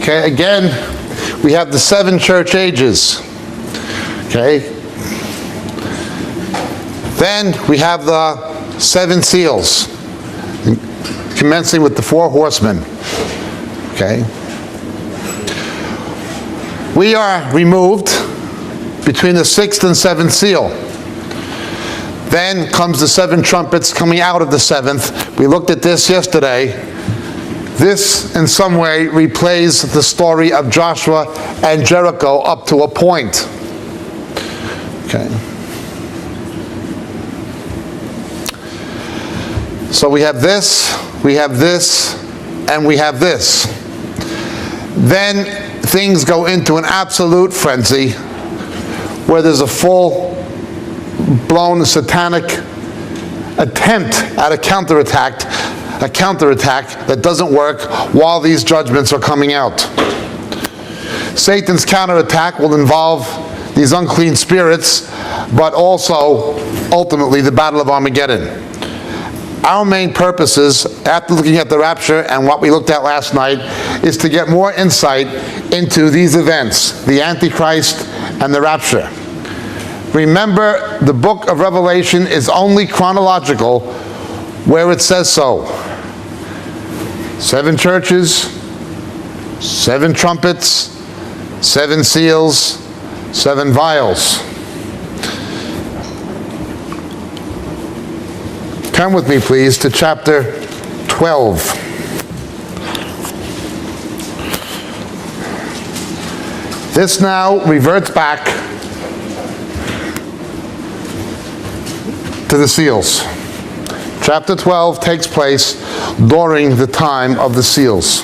Okay, again, we have the 7 church ages. Okay. Then we have the 7 seals, commencing with the 4 horsemen. Okay. We are removed between the 6th and 7th seal. Then comes the 7 trumpets coming out of the 7th. We looked at this yesterday. This, in some way, replays the story of Joshua and Jericho up to a point. Okay. So we have this, and we have this. Then things go into an absolute frenzy where there's a full-blown satanic attempt at a counterattack that doesn't work while these judgments are coming out. Satan's counterattack will involve these unclean spirits, but also, ultimately, the Battle of Armageddon. Our main purposes, after looking at the rapture and what we looked at last night, is to get more insight into these events, the Antichrist and the rapture. Remember, the book of Revelation is only chronological where it says so. 7 churches, 7 trumpets, 7 seals, 7 vials. Turn with me, please, to chapter 12. This now reverts back to the seals. Chapter 12 takes place during the time of the seals.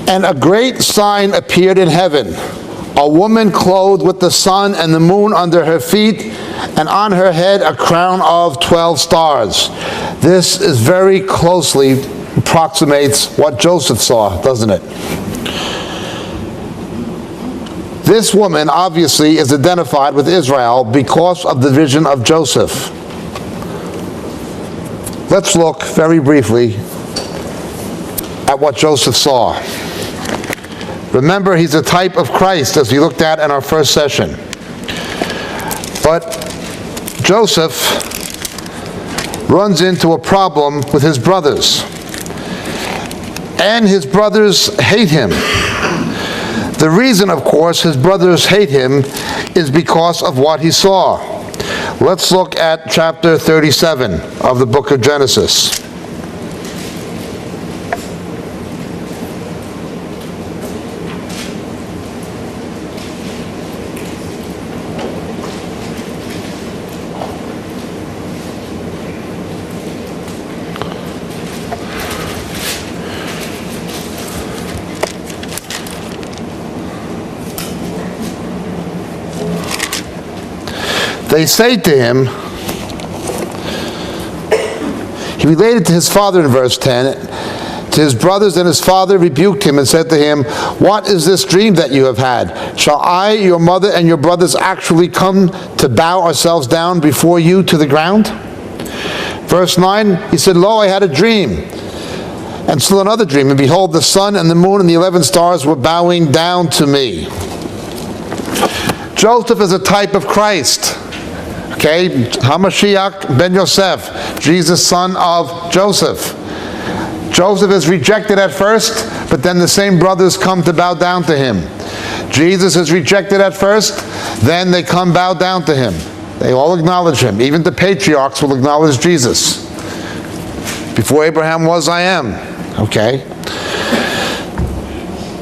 And a great sign appeared in heaven, a woman clothed with the sun and the moon under her feet, and on her head a crown of 12 stars. This is very closely approximates what Joseph saw, doesn't it? This woman obviously is identified with Israel because of the vision of Joseph. Let's look very briefly at what Joseph saw. Remember, he's a type of Christ, as we looked at in our first session. But Joseph runs into a problem with his brothers. And his brothers hate him. The reason, of course, his brothers hate him is because of what he saw. Let's look at chapter 37 of the book of Genesis. They say to him, he related to his father in verse 10, to his brothers, and his father rebuked him and said to him, "What is this dream that you have had? Shall I, your mother, and your brothers actually come to bow ourselves down before you to the ground?" Verse 9, he said, "Lo, I had a dream, and still another dream, and behold, the sun and the moon and the 11 stars were bowing down to me." Joseph is a type of Christ. Okay, Hamashiach ben Yosef, Jesus, son of Joseph. Joseph is rejected at first, but then the same brothers come to bow down to him. Jesus is rejected at first, then they come bow down to him. They all acknowledge him. Even the patriarchs will acknowledge Jesus. Before Abraham was, I am. Okay.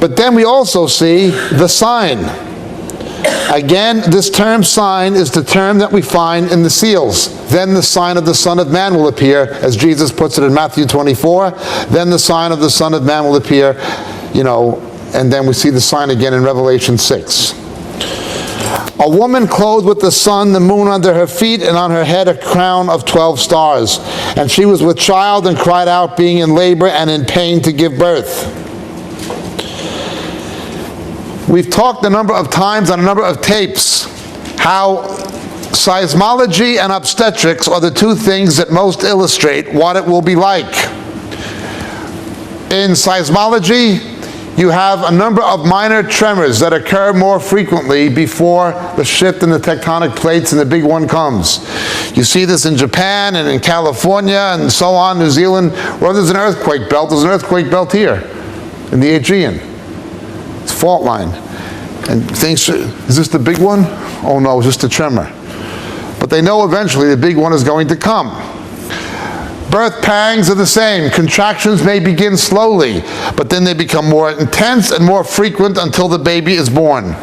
But then we also see the sign. Again, this term sign is the term that we find in the seals. Then the sign of the Son of Man will appear, as Jesus puts it in Matthew 24. Then the sign of the Son of Man will appear, and then we see the sign again in Revelation 6. A woman clothed with the sun, the moon under her feet, and on her head a crown of 12 stars. And she was with child and cried out, being in labor and in pain to give birth. We've talked a number of times on a number of tapes how seismology and obstetrics are the two things that most illustrate what it will be like. In seismology, you have a number of minor tremors that occur more frequently before the shift in the tectonic plates and the big one comes. You see this in Japan and in California and so on, New Zealand, where there's an earthquake belt. There's an earthquake belt here in the Aegean. It's a fault line. And things, is this the big one? Oh no, it's just a tremor. But they know eventually the big one is going to come. Birth pangs are the same. Contractions may begin slowly, but then they become more intense and more frequent until the baby is born.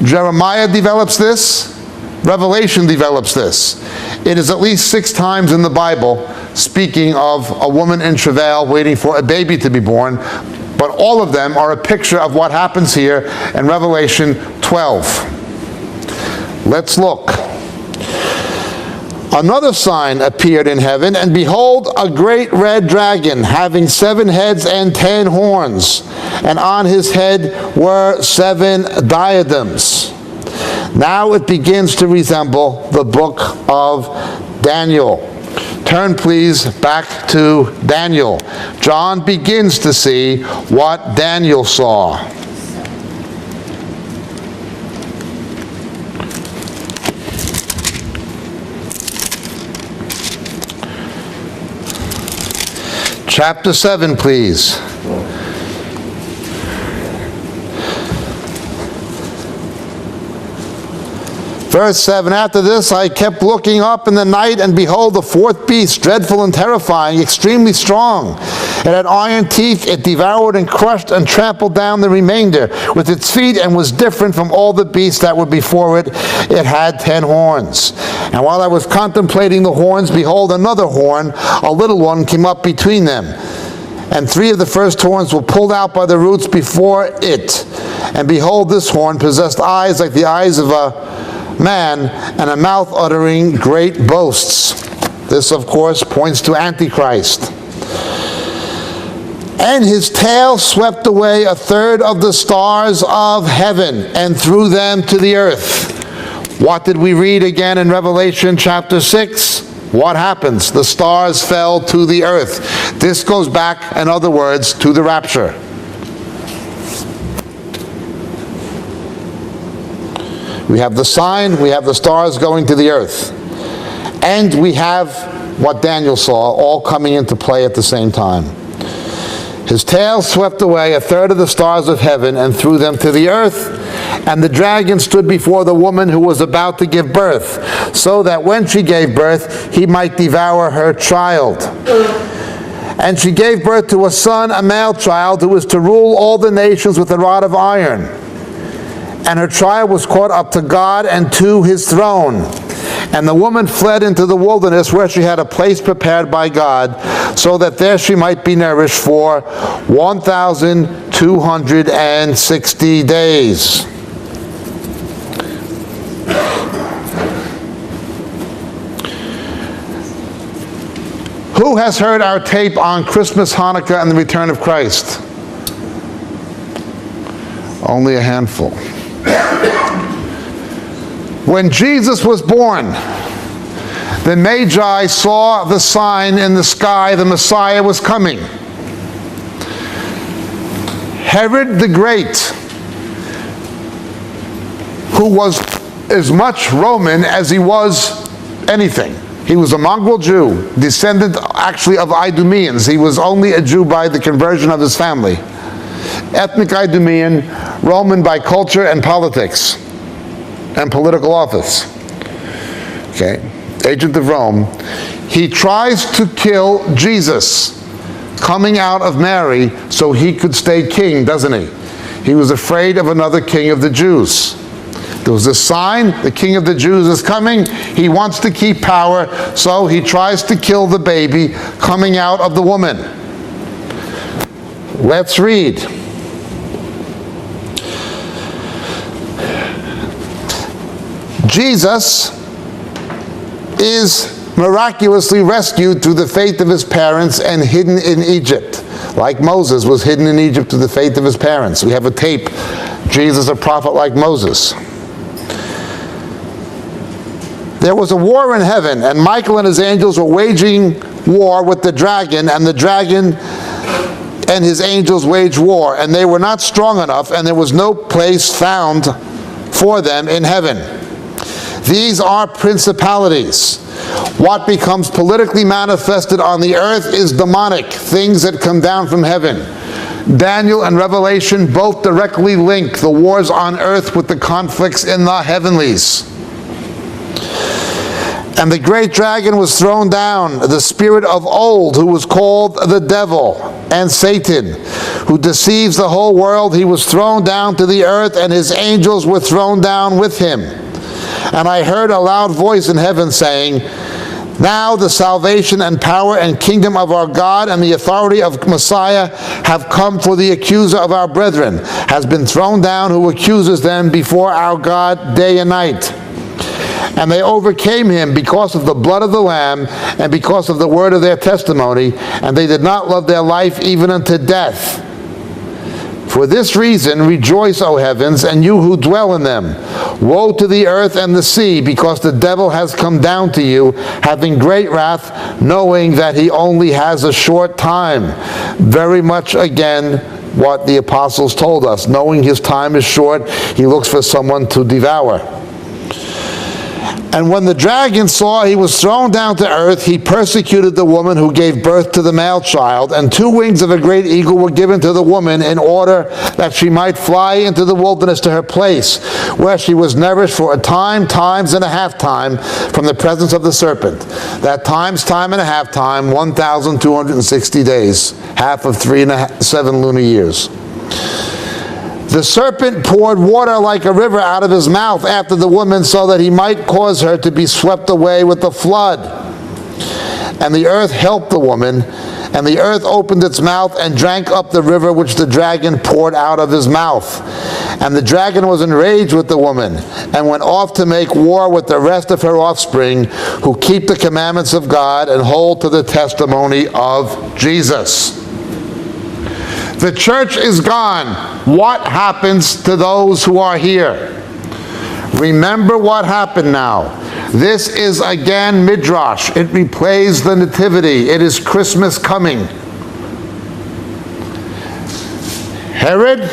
Jeremiah develops this. Revelation develops this. It is at least 6 times in the Bible speaking of a woman in travail waiting for a baby to be born, but all of them are a picture of what happens here in Revelation 12. Let's look. Another sign appeared in heaven, and behold, a great red dragon, having 7 heads and 10 horns, and on his head were 7 diadems. Now it begins to resemble the book of Daniel. Turn please back to Daniel. John begins to see what Daniel saw. Chapter 7, please. Verse 7, after this I kept looking up in the night, and behold, the 4th beast, dreadful and terrifying, extremely strong. It had iron teeth. It devoured and crushed and trampled down the remainder with its feet, and was different from all the beasts that were before it. It had 10 horns. And while I was contemplating the horns, behold, another horn, a little one, came up between them. And 3 of the first horns were pulled out by the roots before it. And behold, this horn possessed eyes like the eyes of a man, and a mouth uttering great boasts. This, of course, points to Antichrist. And his tail swept away 1/3 of the stars of heaven, and threw them to the earth. What did we read again in Revelation chapter 6? What happens? The stars fell to the earth. This goes back, in other words, to the rapture. We have the sign, we have the stars going to the earth. And we have what Daniel saw all coming into play at the same time. His tail swept away 1/3 of the stars of heaven and threw them to the earth. And the dragon stood before the woman who was about to give birth, so that when she gave birth, he might devour her child. And she gave birth to a son, a male child, who was to rule all the nations with a rod of iron. And her child was caught up to God and to his throne. And the woman fled into the wilderness, where she had a place prepared by God, so that there she might be nourished for 1,260 days. Who has heard our tape on Christmas, Hanukkah, and the return of Christ? Only a handful. When Jesus was born, the Magi saw the sign in the sky, the Messiah was coming. Herod the Great, who was as much Roman as he was anything. He was a mongrel Jew, descendant actually of Idumeans. He was only a Jew by the conversion of his family. Ethnic Idumean, Roman by culture and politics and political office. Okay, agent of Rome. He tries to kill Jesus coming out of Mary so he could stay king, doesn't he? He was afraid of another king of the Jews. There was a sign, the king of the Jews is coming. He wants to keep power, so he tries to kill the baby coming out of the woman. Let's read. Jesus is miraculously rescued through the faith of his parents and hidden in Egypt, like Moses was hidden in Egypt through the faith of his parents. We have a tape Jesus a prophet like Moses. There was a war in heaven, and Michael and his angels were waging war with the dragon, and the dragon and his angels waged war, and they were not strong enough, and there was no place found for them in heaven. These are principalities. What becomes politically manifested on the earth is demonic, things that come down from heaven. Daniel and Revelation both directly link the wars on earth with the conflicts in the heavenlies. And the great dragon was thrown down, the spirit of old, who was called the devil and Satan, who deceives the whole world. He was thrown down to the earth, and his angels were thrown down with him. And I heard a loud voice in heaven saying, now the salvation and power and kingdom of our God and the authority of Messiah have come, for the accuser of our brethren has been thrown down, who accuses them before our God day and night. And they overcame him because of the blood of the Lamb and because of the word of their testimony, and they did not love their life even unto death. For this reason rejoice, O heavens, and you who dwell in them. Woe to the earth and the sea, because the devil has come down to you, having great wrath, knowing that he only has a short time. Very much again what the apostles told us. Knowing his time is short, he looks for someone to devour. And when the dragon saw he was thrown down to earth, he persecuted the woman who gave birth to the male child, and 2 wings of a great eagle were given to the woman in order that she might fly into the wilderness to her place, where she was nourished for a time, times and a half time from the presence of the serpent. That times, time and a half time, 1,260 days, half of 7 lunar years. The serpent poured water like a river out of his mouth after the woman, so that he might cause her to be swept away with the flood. And the earth helped the woman, and the earth opened its mouth and drank up the river which the dragon poured out of his mouth. And the dragon was enraged with the woman, and went off to make war with the rest of her offspring, who keep the commandments of God and hold to the testimony of Jesus. The church is gone. What happens to those who are here? Remember what happened now. This is again Midrash. It replays the Nativity. It is Christmas coming. Herod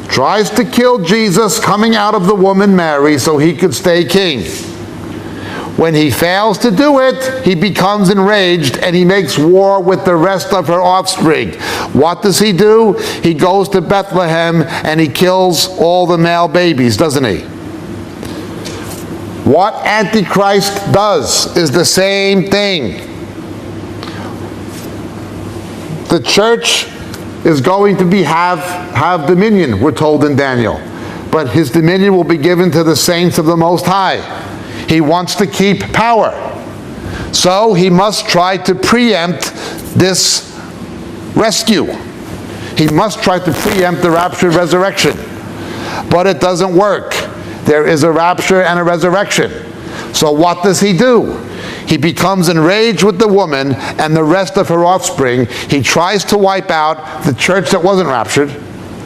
tries to kill Jesus coming out of the woman Mary so he could stay king. When he fails to do it, he becomes enraged and he makes war with the rest of her offspring. What does he do? He goes to Bethlehem and he kills all the male babies, doesn't he? What Antichrist does is the same thing. The church is going to have dominion, we're told in Daniel. But his dominion will be given to the saints of the Most High. He wants to keep power. So he must try to preempt this rescue. He must try to preempt the rapture and resurrection. But it doesn't work. There is a rapture and a resurrection. So what does he do? He becomes enraged with the woman and the rest of her offspring. He tries to wipe out the church that wasn't raptured,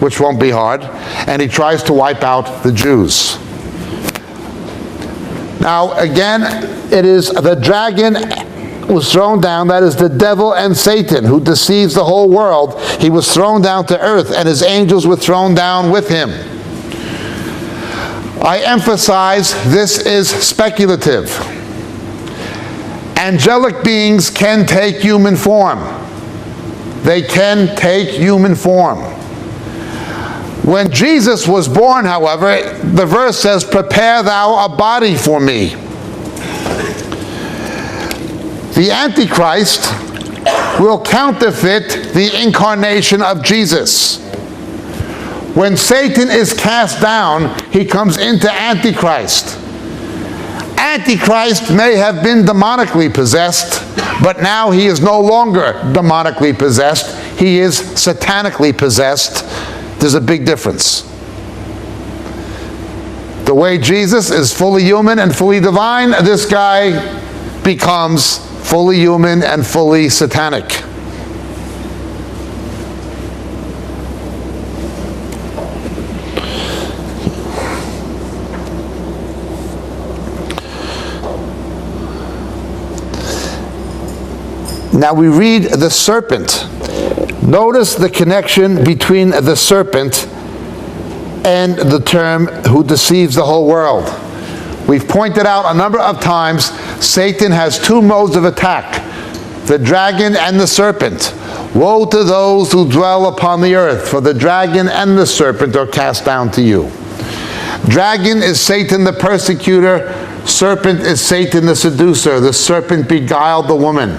which won't be hard, and he tries to wipe out the Jews. Now, again, it is the dragon was thrown down, that is the devil and Satan, who deceives the whole world. He was thrown down to earth, and his angels were thrown down with him. I emphasize this is speculative. Angelic beings can take human form. They can take human form. When Jesus was born, however, the verse says, "Prepare thou a body for me." The Antichrist will counterfeit the incarnation of Jesus. When Satan is cast down, he comes into Antichrist. Antichrist may have been demonically possessed, but now he is no longer demonically possessed. He is satanically possessed. There's a big difference. The way Jesus is fully human and fully divine, this guy becomes fully human and fully satanic. Now we read the serpent. Notice the connection between the serpent and the term who deceives the whole world. We've pointed out a number of times Satan has two modes of attack, the dragon and the serpent. Woe to those who dwell upon the earth, for the dragon and the serpent are cast down to you. Dragon is Satan the persecutor, serpent is Satan the seducer. The serpent beguiled the woman.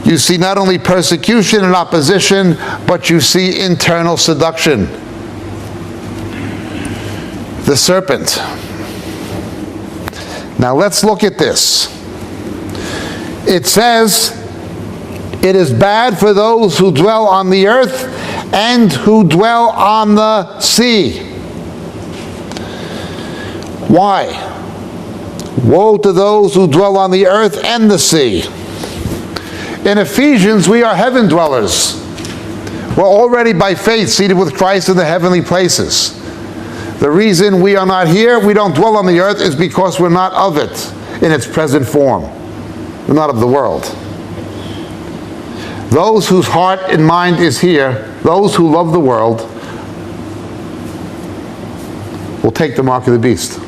You see not only persecution and opposition, but you see internal seduction. The serpent. Now let's look at this. It says, it is bad for those who dwell on the earth and who dwell on the sea. Why? Woe to those who dwell on the earth and the sea. In Ephesians, we are heaven dwellers. We're already by faith seated with Christ in the heavenly places. The reason we are not here, we don't dwell on the earth, is because we're not of it in its present form. We're not of the world. Those whose heart and mind is here, those who love the world, will take the mark of the beast.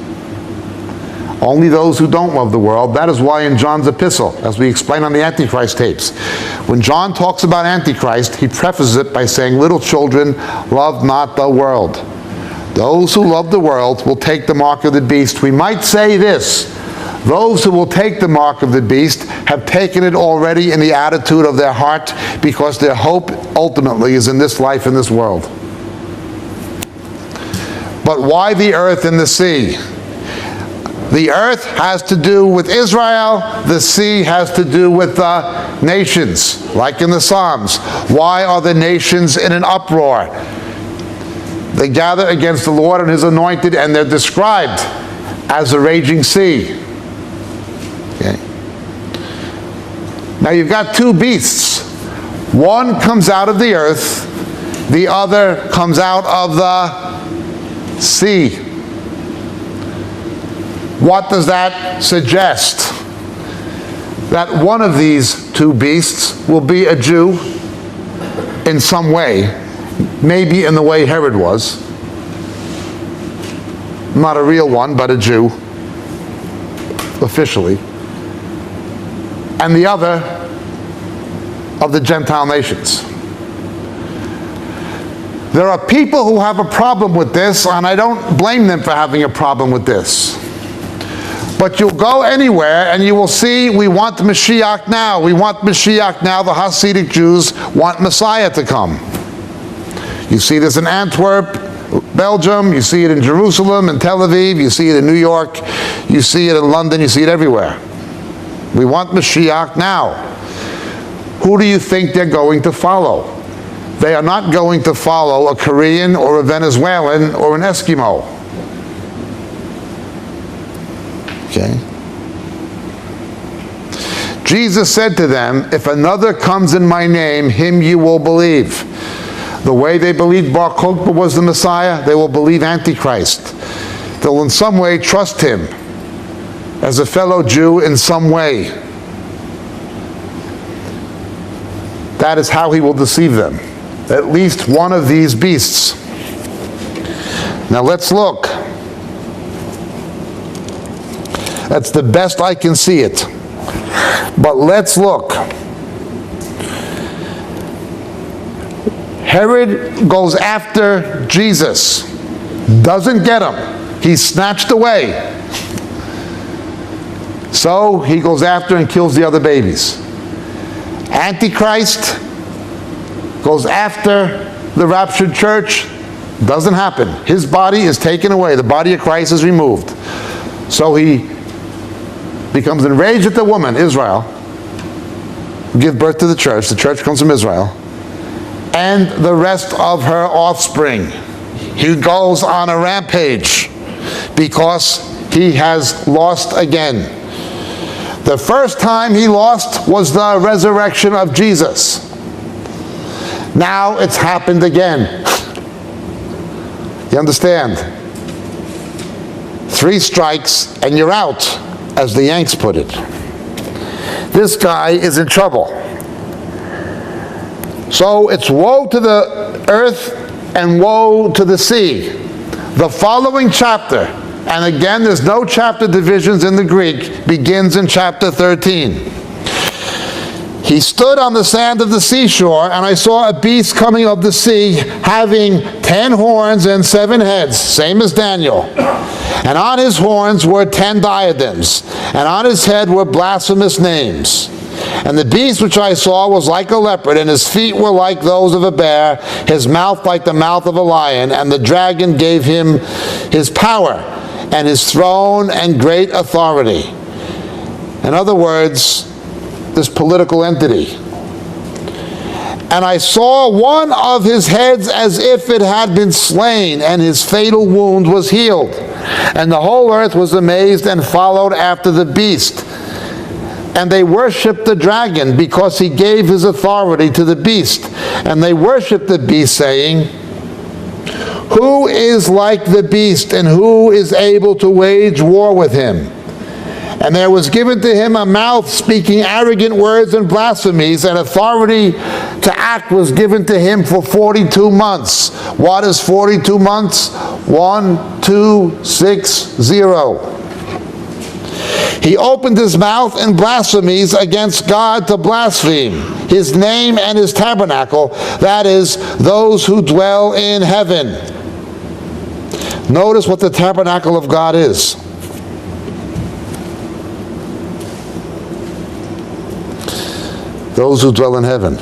Only those who don't love the world. That is why in John's epistle, as we explain on the Antichrist tapes, when John talks about Antichrist, he prefaces it by saying, little children, love not the world. Those who love the world will take the mark of the beast. We might say this, those who will take the mark of the beast have taken it already in the attitude of their heart, because their hope ultimately is in this life, in this world. But why the earth and the sea? The earth has to do with Israel, the sea has to do with the nations, like in the Psalms. Why are the nations in an uproar? They gather against the Lord and his anointed, and they're described as a raging sea. Okay. Now you've got two beasts. One comes out of the earth, the other comes out of the sea. What does that suggest? That one of these two beasts will be a Jew in some way, maybe in the way Herod was. Not a real one, but a Jew, officially. And the other of the Gentile nations. There are people who have a problem with this, and I don't blame them for having a problem with this. But you'll go anywhere and you will see, we want Mashiach now. We want Mashiach now. The Hasidic Jews want Messiah to come. You see this in Antwerp, Belgium. You see it in Jerusalem and Tel Aviv. You see it in New York. You see it in London. You see it everywhere. We want Mashiach now. Who do you think they're going to follow? They are not going to follow a Korean or a Venezuelan or an Eskimo. Okay. Jesus said to them, if another comes in my name, him you will believe. The way they believed Bar Kokhba was the Messiah, they will believe Antichrist. They'll in some way trust him as a fellow Jew in some way. That is how he will deceive them. At least one of these beasts. Now let's look. That's the best I can see it. But let's look. Herod goes after Jesus. Doesn't get him. He's snatched away. So he goes after and kills the other babies. Antichrist goes after the raptured church. Doesn't happen. His body is taken away. The body of Christ is removed. So he becomes enraged at the woman, Israel, give birth to the church comes from Israel, and the rest of her offspring. He goes on a rampage because he has lost again. The first time he lost was the resurrection of Jesus. Now it's happened again. You understand? 3 strikes and you're out, as the Yanks put it. This guy is in trouble. So it's woe to the earth and woe to the sea. The following chapter, and again there's no chapter divisions in the Greek, begins in chapter 13. He stood on the sand of the seashore, and I saw a beast coming of the sea, having 10 horns and 7 heads, same as Daniel. And on his horns were 10 diadems, and on his head were blasphemous names. And the beast which I saw was like a leopard, and his feet were like those of a bear, his mouth like the mouth of a lion. And the dragon gave him his power, and his throne, and great authority. In other words, this political entity. And I saw one of his heads as if it had been slain, and his fatal wound was healed. And the whole earth was amazed and followed after the beast. And they worshipped the dragon, because he gave his authority to the beast. And they worshipped the beast, saying, "Who is like the beast, and who is able to wage war with him?" And there was given to him a mouth speaking arrogant words and blasphemies, and authority to act was given to him for 42 months. What is 42 months? 1, 2, 6, 0. He opened his mouth in blasphemies against God to blaspheme his name and his tabernacle, that is, those who dwell in heaven. Notice what the tabernacle of God is. Those who dwell in heaven.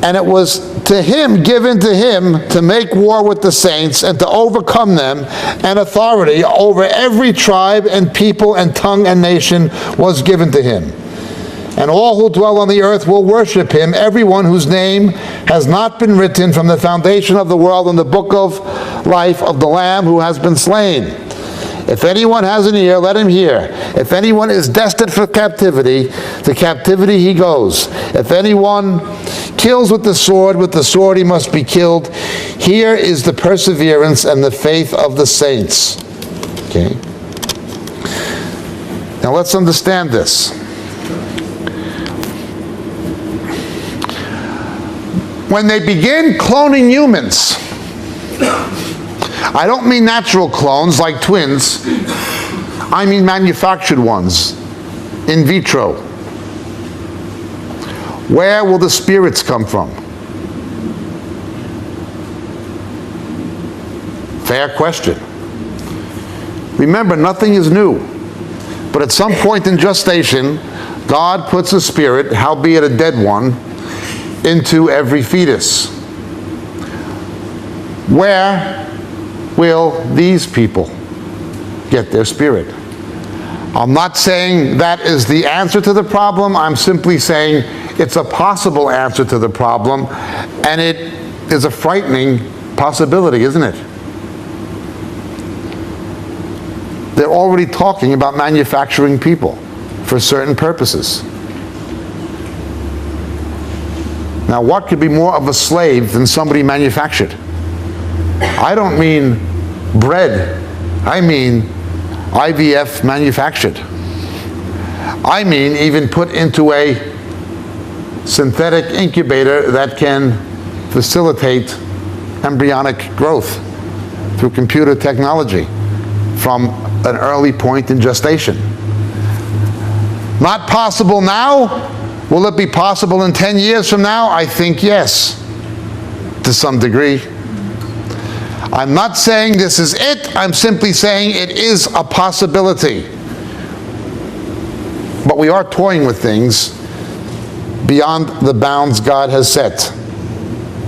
And it was to him, given to him, to make war with the saints and to overcome them, and authority over every tribe and people and tongue and nation was given to him. And all who dwell on the earth will worship him, everyone whose name has not been written from the foundation of the world in the book of life of the Lamb who has been slain. If anyone has an ear, let him hear. If anyone is destined for captivity, to captivity he goes. If anyone kills with the sword he must be killed. Here is the perseverance and the faith of the saints. Okay? Now let's understand this. When they begin cloning humans, I don't mean natural clones like twins. I mean manufactured ones, in vitro. Where will the spirits come from? Fair question. Remember, nothing is new. But at some point in gestation, God puts a spirit, howbeit a dead one, into every fetus. Where will these people get their spirit? I'm not saying that is the answer to the problem. I'm simply saying it's a possible answer to the problem, and it is a frightening possibility, isn't it? They're already talking about manufacturing people for certain purposes. Now, what could be more of a slave than somebody manufactured? I don't mean bred. I mean IVF manufactured. I mean even put into a synthetic incubator that can facilitate embryonic growth through computer technology from an early point in gestation. Not possible now. Will it be possible in 10 years from now? I think yes, to some degree. I'm not saying this is it. I'm simply saying it is a possibility. But we are toying with things beyond the bounds God has set.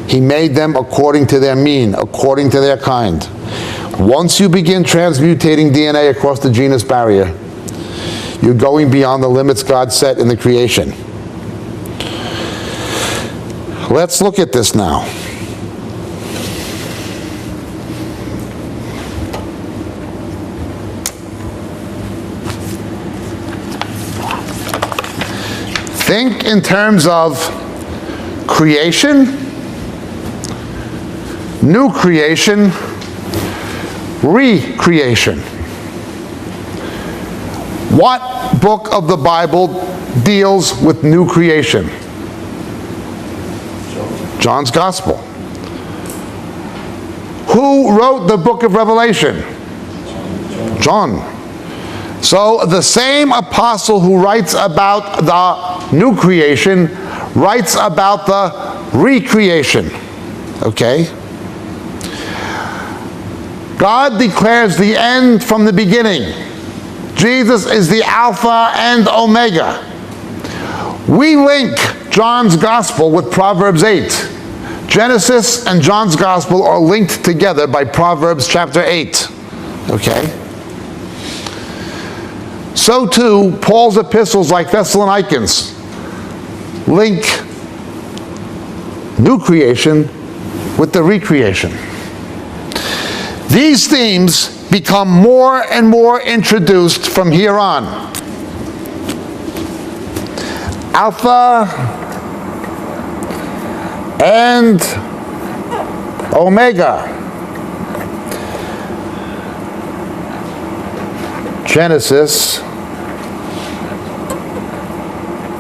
He made them according to their mean, according to their kind. Once you begin transmutating DNA across the genus barrier, you're going beyond the limits God set in the creation. Let's look at this now. Think in terms of creation, new creation, recreation. What book of the Bible deals with new creation? John's Gospel. Who wrote the book of Revelation? John. So the same apostle who writes about the new creation writes about the recreation. Okay? God declares the end from the beginning. Jesus is the Alpha and Omega. We link John's Gospel with Proverbs 8. Genesis and John's Gospel are linked together by Proverbs chapter 8. Okay? So too, Paul's epistles like Thessalonians link new creation with the recreation. These themes become more and more introduced from here on. Alpha and Omega. Genesis,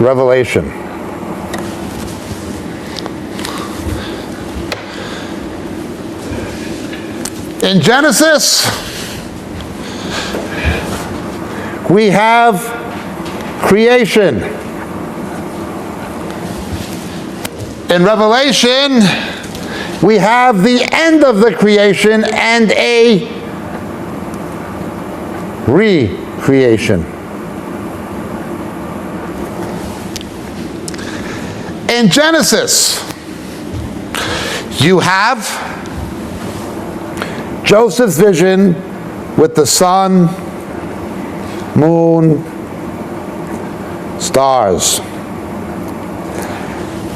Revelation. In Genesis, we have creation. In Revelation, we have the end of the creation and a recreation. In Genesis, you have Joseph's vision with the sun, moon, stars.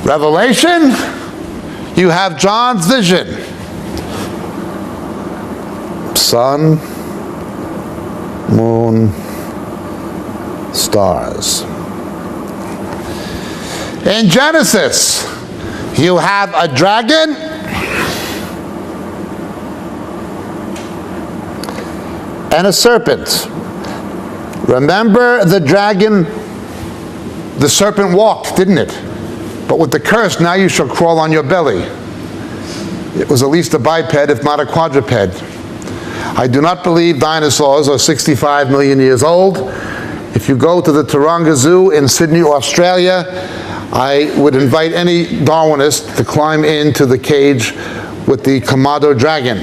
Revelation, you have John's vision. Sun, moon, stars. In Genesis, you have a dragon and a serpent. Remember the dragon, the serpent walked, didn't it? But with the curse, now you shall crawl on your belly. It was at least a biped, if not a quadruped. I do not believe dinosaurs are 65 million years old. If you go to the Taronga Zoo in Sydney, Australia, I would invite any Darwinist to climb into the cage with the Komodo dragon.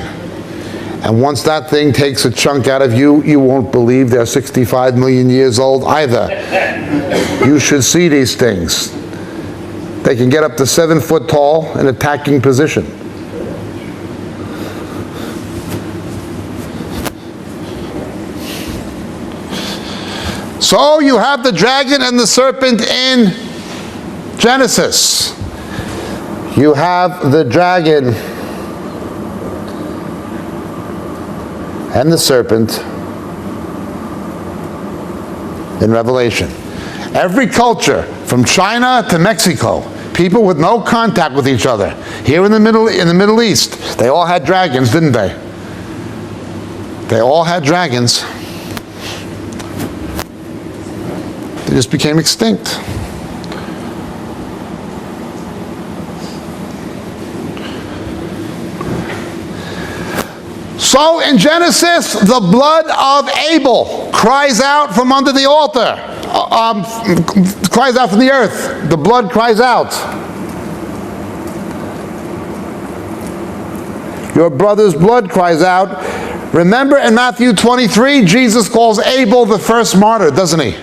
And once that thing takes a chunk out of you, you won't believe they're 65 million years old either. You should see these things. They can get up to 7 foot tall in attacking position. So you have the dragon and the serpent in Genesis. You have the dragon and the serpent in Revelation. Every culture, from China to Mexico, people with no contact with each other. Here in the Middle East, they all had dragons, didn't they? They all had dragons. They just became extinct. So in Genesis, the blood of Abel cries out from under the altar, cries out from the earth. The blood cries out. Your brother's blood cries out. Remember in Matthew 23, Jesus calls Abel the first martyr, doesn't he?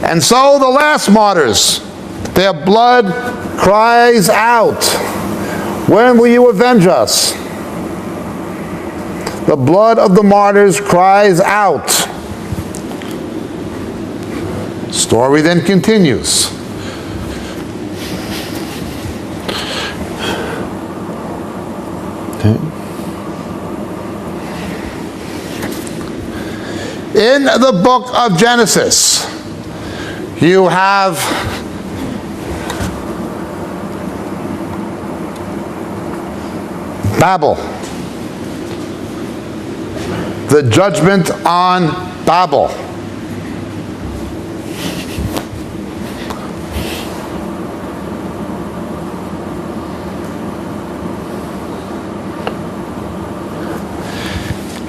And so the last martyrs, their blood cries out. When will you avenge us? The blood of the martyrs cries out. Story then continues. In the book of Genesis, you have Babel, the judgment on Babel.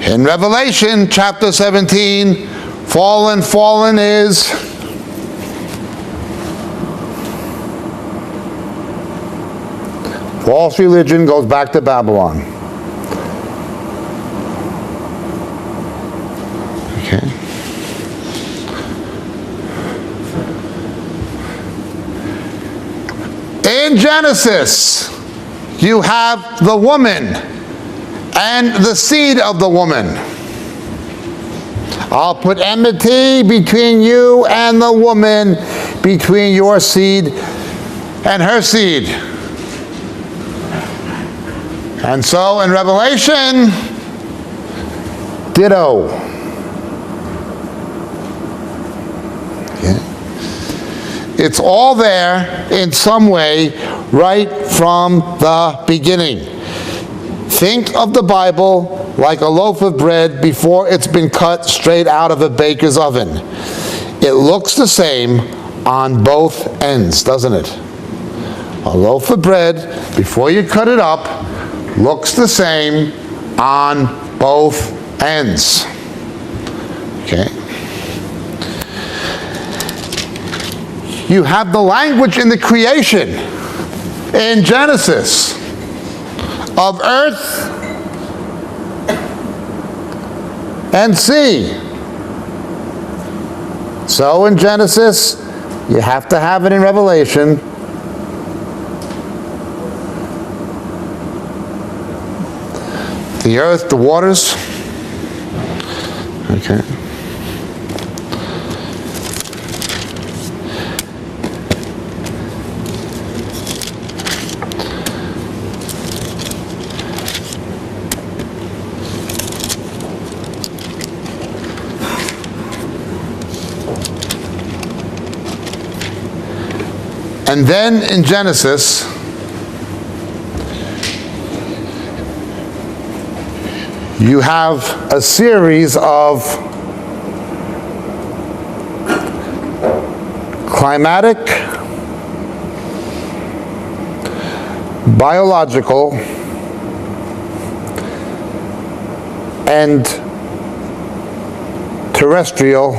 In Revelation chapter 17, fallen is false religion, goes back to Babylon. Okay. In Genesis, you have the woman and the seed of the woman. I'll put enmity between you and the woman, between your seed and her seed. And so in Revelation, ditto. Okay. It's all there in some way right from the beginning. Think of the Bible like a loaf of bread before it's been cut straight out of a baker's oven. It looks the same on both ends, doesn't it? A loaf of bread, before you cut it up, looks the same on both ends. Okay. You have the language in the creation in Genesis of earth and sea. So in Genesis, you have to have it in Revelation. The earth, the waters. Okay. And then in Genesis, you have a series of climatic, biological, and terrestrial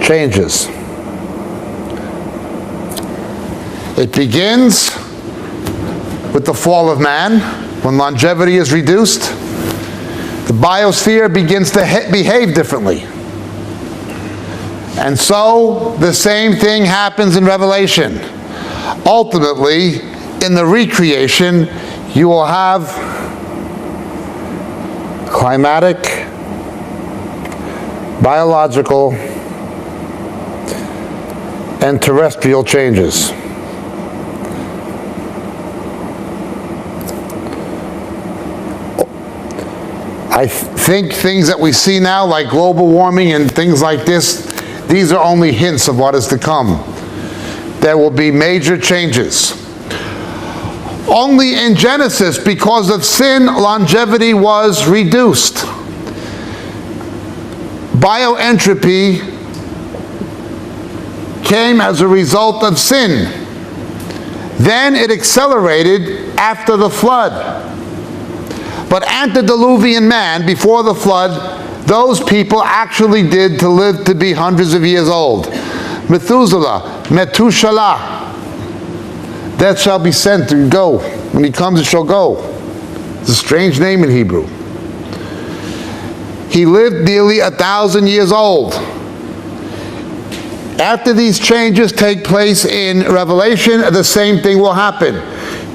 changes. It begins with the fall of man, when longevity is reduced. The biosphere begins to behave differently. And so the same thing happens in Revelation. Ultimately, in the recreation, you will have climatic, biological, and terrestrial changes. I think things that we see now, like global warming and things like this, these are only hints of what is to come. There will be major changes. Only in Genesis, because of sin, longevity was reduced. Bioentropy came as a result of sin. Then it accelerated after the flood. But antediluvian man, before the flood, those people actually did to live to be hundreds of years old. Methuselah, Metushalah, that shall be sent to go. When he comes, it shall go. It's a strange name in Hebrew. He lived nearly 1,000 years old. After these changes take place in Revelation, the same thing will happen.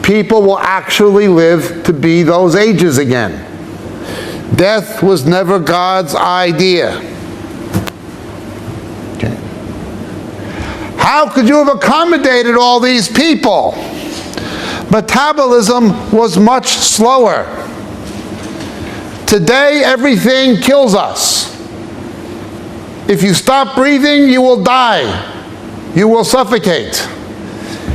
People will actually live to be those ages again. Death was never God's idea. Okay. How could you have accommodated all these people? Metabolism was much slower. Today, everything kills us. If you stop breathing, you will die. You will suffocate.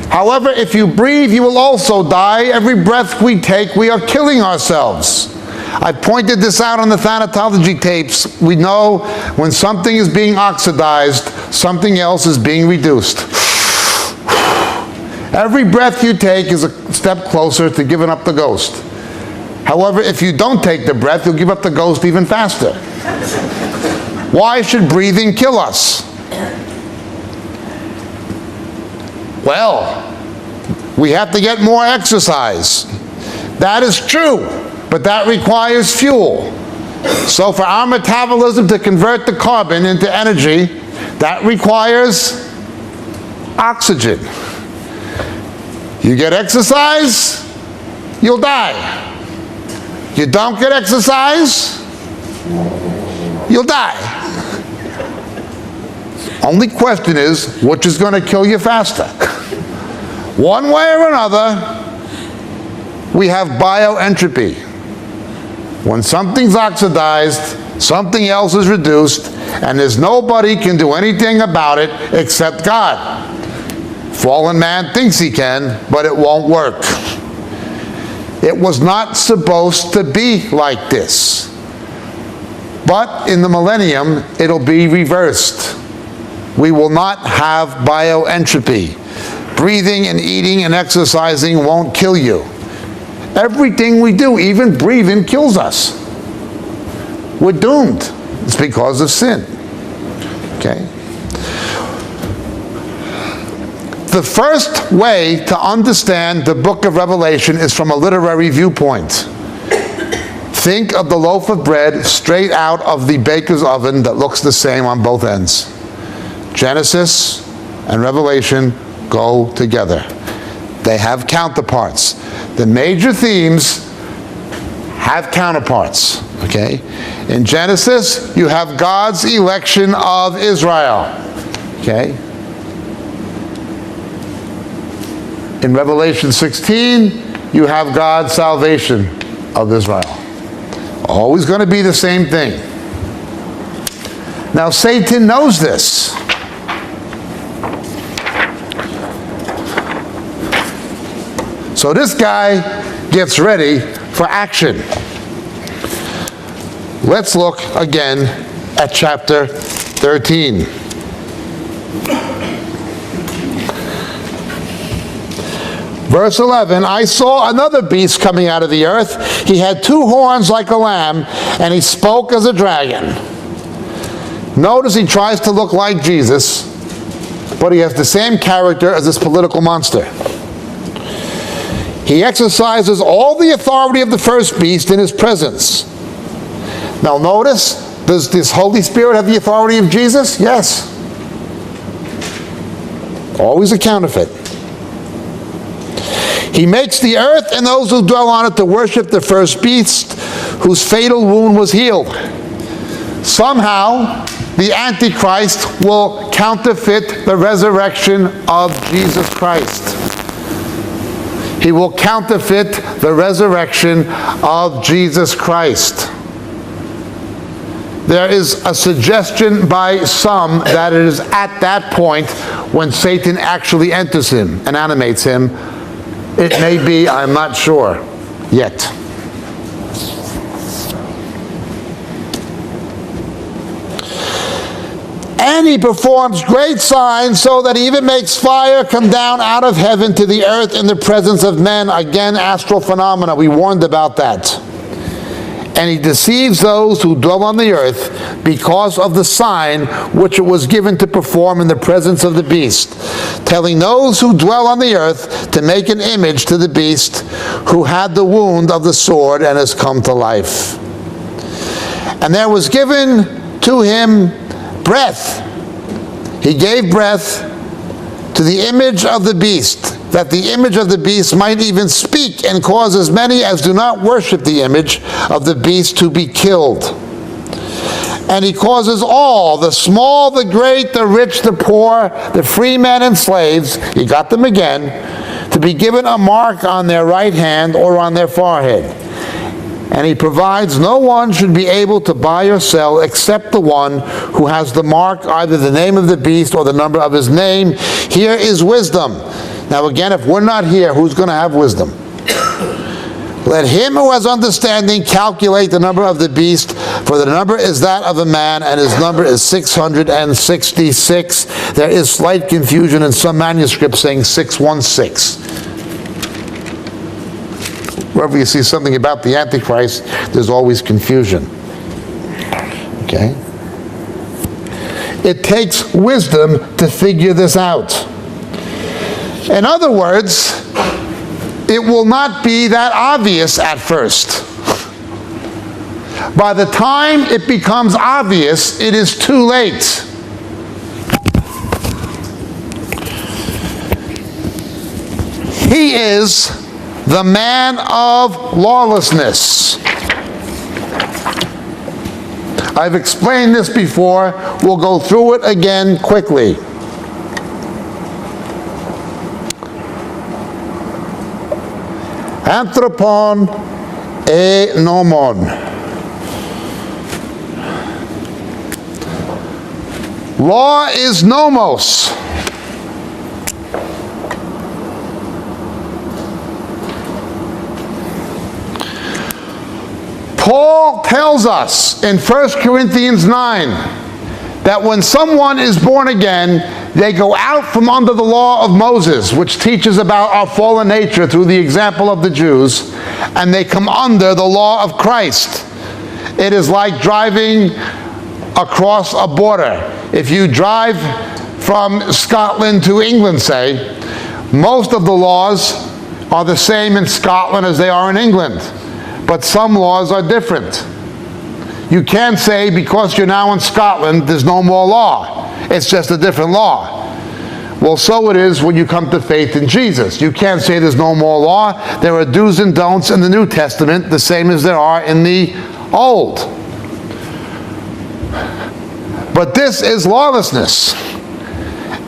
However, if you breathe, you will also die. Every breath we take, we are killing ourselves. I pointed this out on the thanatology tapes. We know when something is being oxidized, something else is being reduced. Every breath you take is a step closer to giving up the ghost. However, if you don't take the breath, you'll give up the ghost even faster. Why should breathing kill us? Well, we have to get more exercise. That is true, but that requires fuel. So for our metabolism to convert the carbon into energy, that requires oxygen. You get exercise, you'll die. You don't get exercise, you'll die. Only question is, which is going to kill you faster? One way or another, we have bioentropy. When something's oxidized, something else is reduced, and there's nobody can do anything about it except God. Fallen man thinks he can, but it won't work. It was not supposed to be like this. But in the millennium, it'll be reversed. We will not have bioentropy. Breathing and eating and exercising won't kill you. Everything we do, even breathing, kills us. We're doomed. It's because of sin. Okay? The first way to understand the book of Revelation is from a literary viewpoint. Think of the loaf of bread straight out of the baker's oven that looks the same on both ends. Genesis and Revelation go together. They have counterparts. The major themes have counterparts. Okay? In Genesis, you have God's election of Israel. Okay? In Revelation 16, you have God's salvation of Israel. Always going to be the same thing. Now, Satan knows this. So this guy gets ready for action. Let's look again at chapter 13. Verse 11, I saw another beast coming out of the earth. He had 2 horns like a lamb, and he spoke as a dragon. Notice he tries to look like Jesus, but he has the same character as this political monster. He exercises all the authority of the first beast in his presence. Now notice, does this Holy Spirit have the authority of Jesus? Yes. Always a counterfeit. He makes the earth and those who dwell on it to worship the first beast, whose fatal wound was healed. Somehow, the Antichrist will counterfeit the resurrection of Jesus Christ. He will counterfeit the resurrection of Jesus Christ. There is a suggestion by some that it is at that point when Satan actually enters him and animates him. It may be, I'm not sure yet. And he performs great signs, so that he even makes fire come down out of heaven to the earth in the presence of men. Again, astral phenomena. We warned about that. And he deceives those who dwell on the earth because of the sign which it was given to perform in the presence of the beast, telling those who dwell on the earth to make an image to the beast who had the wound of the sword and has come to life. And there was given to him breath. He gave breath to the image of the beast, that the image of the beast might even speak and cause as many as do not worship the image of the beast to be killed. And he causes all, the small, the great, the rich, the poor, the free men and slaves, he got them again, to be given a mark on their right hand or on their forehead. And he provides no one should be able to buy or sell except the one who has the mark, either the name of the beast or the number of his name. Here is wisdom. Now again, if we're not here, who's going to have wisdom? Let him who has understanding calculate the number of the beast, for the number is that of a man, and his number is 666. There is slight confusion in some manuscripts saying 616. Wherever you see something about the Antichrist, there's always confusion. Okay? It takes wisdom to figure this out. In other words, it will not be that obvious at first. By the time it becomes obvious, it is too late. He is the man of lawlessness. I've explained this before. We'll go through it again quickly. Anthropon e nomon. Law is nomos. Paul tells us in 1 Corinthians 9 that when someone is born again, they go out from under the law of Moses, which teaches about our fallen nature through the example of the Jews, and they come under the law of Christ. It is like driving across a border. If you drive from Scotland to England, say, most of the laws are the same in Scotland as they are in England. But some laws are different. You can't say because you're now in Scotland, there's no more law. It's just a different law. Well, so it is when you come to faith in Jesus. You can't say there's no more law. There are do's and don'ts in the New Testament, the same as there are in the Old. But this is lawlessness.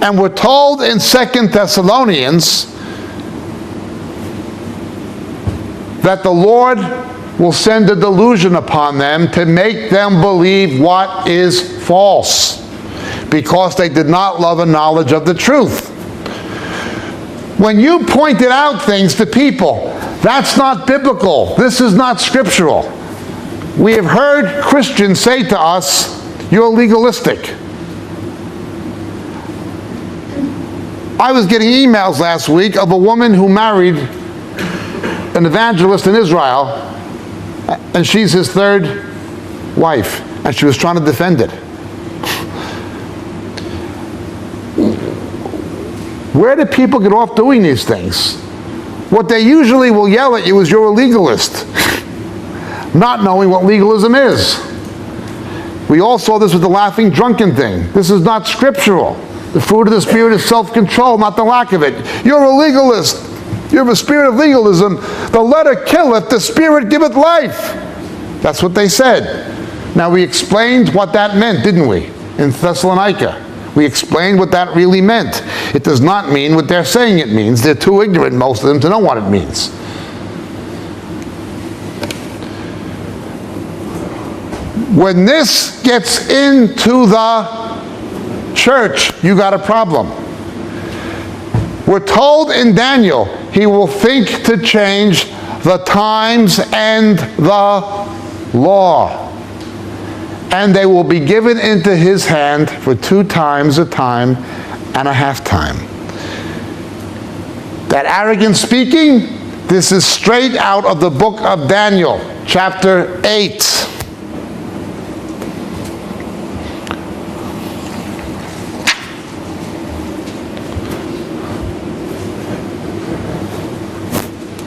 And we're told in 2 Thessalonians that the Lord will send a delusion upon them to make them believe what is false, because they did not love a knowledge of the truth. When you pointed out things to people, that's not biblical. This is not scriptural. We have heard Christians say to us, you're legalistic. I was getting emails last week of a woman who married an evangelist in Israel, and she's his third wife, and she was trying to defend it. Where do people get off doing these things? What they usually will yell at you is you're a legalist, not knowing what legalism is. We all saw this with the laughing drunken thing. This is not scriptural. The fruit of the Spirit is self-control, not the lack of it. You're a legalist. You have a spirit of legalism. The letter killeth, the Spirit giveth life. That's what they said. Now, we explained what that meant, didn't we, in Thessalonica? We explained what that really meant. It does not mean what they're saying it means. They're too ignorant, most of them, to know what it means. When this gets into the church, you got a problem. We're told in Daniel, he will think to change the times and the law. And they will be given into his hand for 2 times a time and a half time. That arrogant speaking, this is straight out of the book of Daniel, chapter 8.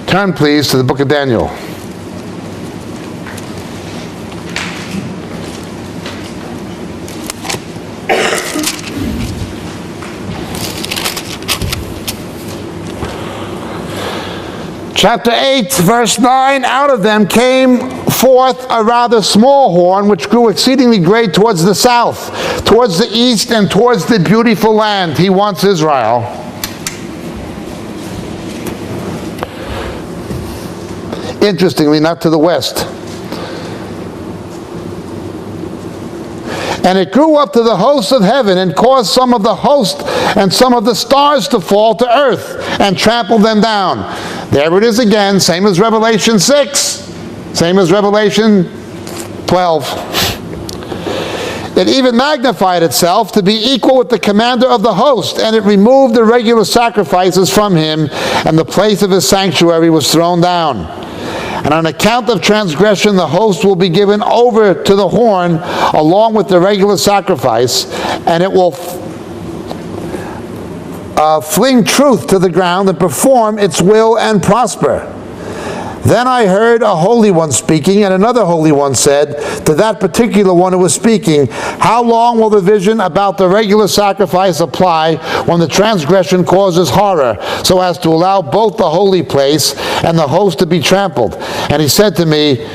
Turn, please, to the book of Daniel. Chapter 8, verse 9, out of them came forth a rather small horn, which grew exceedingly great towards the south, towards the east, and towards the beautiful land. He wants Israel. Interestingly, not to the west. And it grew up to the hosts of heaven, and caused some of the host and some of the stars to fall to earth, and trampled them down. There it is again, same as Revelation 6, same as Revelation 12. It even magnified itself to be equal with the commander of the host, and it removed the regular sacrifices from him, and the place of his sanctuary was thrown down. And on account of transgression, the host will be given over to the horn along with the regular sacrifice, and it will fling truth to the ground and perform its will and prosper. Then I heard a holy one speaking, and another holy one said to that particular one who was speaking, how long will the vision about the regular sacrifice apply when the transgression causes horror, so as to allow both the holy place and the host to be trampled? And he said to me,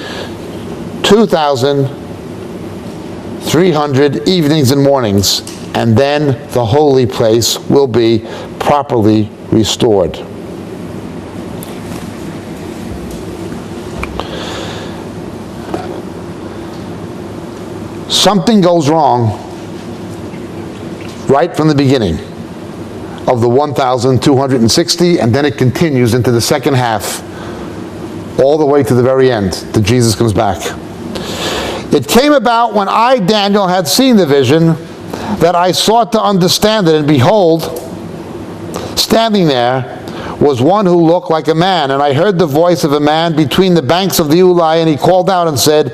2,300 evenings and mornings, and then the holy place will be properly restored. Something goes wrong right from the beginning of the 1,260, and then it continues into the second half, all the way to the very end, till Jesus comes back. It came about when I, Daniel, had seen the vision, that I sought to understand it, and behold, standing there was one who looked like a man, and I heard the voice of a man between the banks of the Ulai, and he called out and said,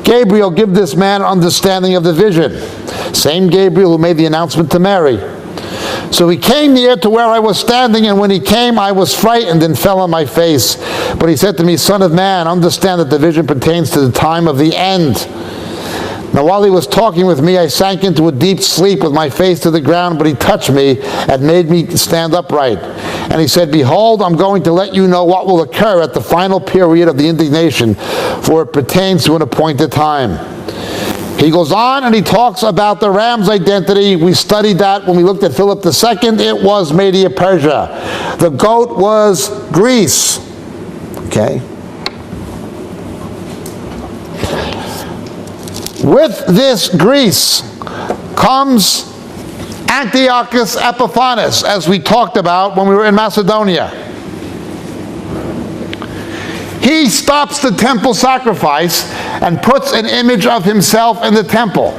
Gabriel, give this man understanding of the vision. Same Gabriel who made the announcement to Mary. So he came near to where I was standing, and when he came, I was frightened and fell on my face. But he said to me, Son of man, understand that the vision pertains to the time of the end. Now while he was talking with me, I sank into a deep sleep with my face to the ground, but he touched me and made me stand upright. And he said, Behold, I'm going to let you know what will occur at the final period of the indignation, for it pertains to an appointed time. He goes on and he talks about the ram's identity. We studied that when we looked at Philip II. It was Media Persia. The goat was Greece. Okay? With this Greece comes Antiochus Epiphanes, as we talked about when we were in Macedonia. He stops the temple sacrifice and puts an image of himself in the temple,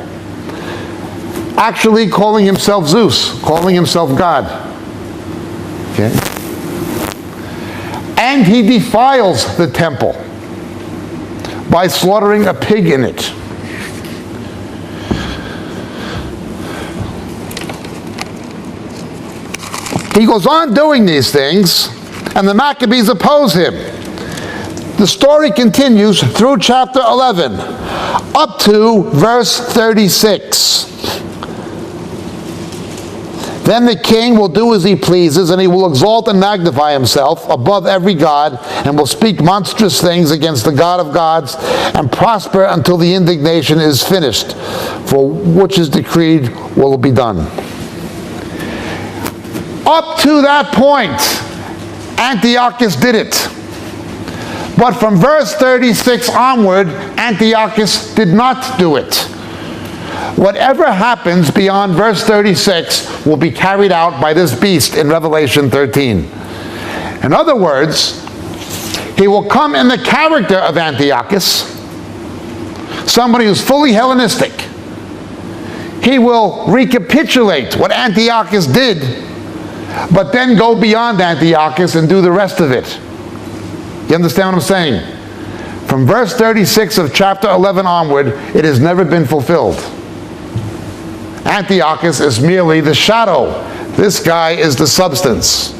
actually calling himself Zeus, calling himself God. Okay? And he defiles the temple by slaughtering a pig in it. He goes on doing these things, and the Maccabees oppose him. The story continues through chapter 11, up to verse 36. Then the king will do as he pleases, and he will exalt and magnify himself above every god, and will speak monstrous things against the God of gods, and prosper until the indignation is finished, for which is decreed will be done. Up to that point, Antiochus did it. But from verse 36 onward, Antiochus did not do it. Whatever happens beyond verse 36 will be carried out by this beast in Revelation 13. In other words, he will come in the character of Antiochus, somebody who's fully Hellenistic. He will recapitulate what Antiochus did, but then go beyond Antiochus and do the rest of it. You understand what I'm saying? From verse 36 of chapter 11 onward, it has never been fulfilled. Antiochus is merely the shadow. This guy is the substance.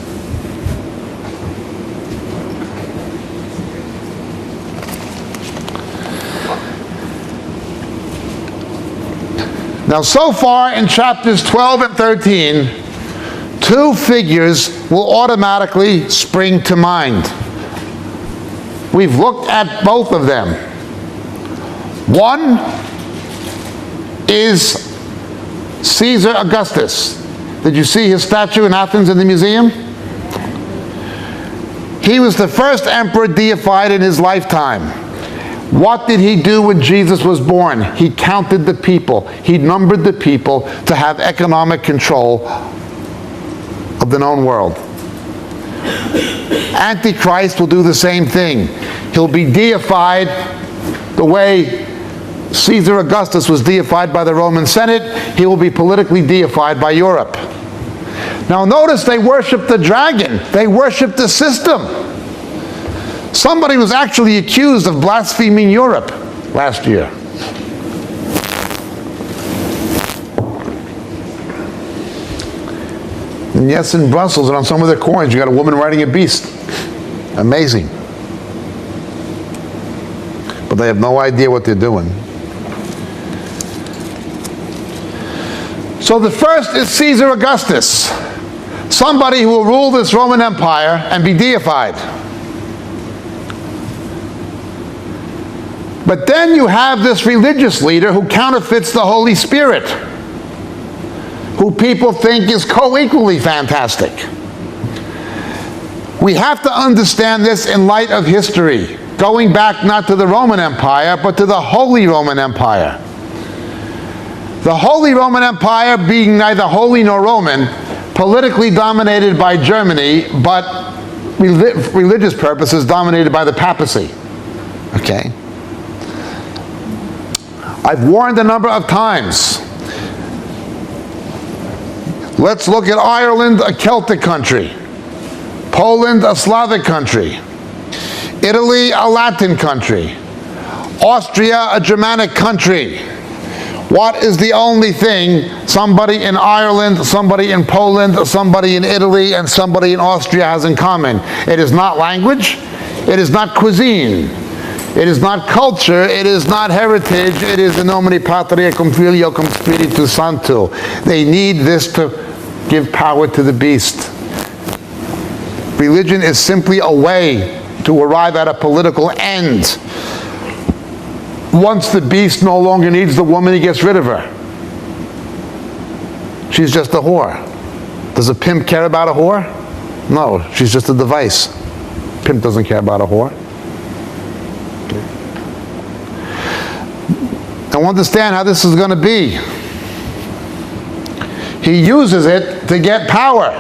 Now, so far in chapters 12 and 13, two figures will automatically spring to mind. We've looked at both of them. One is Caesar Augustus. Did you see his statue in Athens in the museum? He was the first emperor deified in his lifetime. What did he do when Jesus was born? He counted the people. He numbered the people to have economic control of the known world. Antichrist will do the same thing. He'll be deified the way Caesar Augustus was deified by the Roman Senate. He will be politically deified by Europe. Now notice they worship the dragon. They worship the system. Somebody was actually accused of blaspheming Europe last year. And yes, in Brussels and on some of their coins, you got a woman riding a beast. Amazing. But they have no idea what they're doing. So the first is Caesar Augustus, somebody who will rule this Roman Empire and be deified. But then you have this religious leader who counterfeits the Holy Spirit, who people think is co-equally fantastic. We have to understand this in light of history, going back not to the Roman Empire, but to the Holy Roman Empire. The Holy Roman Empire, being neither holy nor Roman, politically dominated by Germany, but religious purposes dominated by the papacy. Okay? I've warned a number of times. Let's look at Ireland, a Celtic country. Poland, a Slavic country. Italy, a Latin country. Austria, a Germanic country. What is the only thing somebody in Ireland, somebody in Poland, somebody in Italy, and somebody in Austria has in common? It is not language. It is not cuisine. It is not culture. It is not heritage. It is in nomine Patri cum Filio cum Spiritus Sancto. They need this to give power to the beast. Religion is simply a way to arrive at a political end. Once the beast no longer needs the woman, he gets rid of her. She's just a whore. Does a pimp care about a whore? No, she's just a device. Pimp doesn't care about a whore. Now understand how this is going to be. He uses it to get power.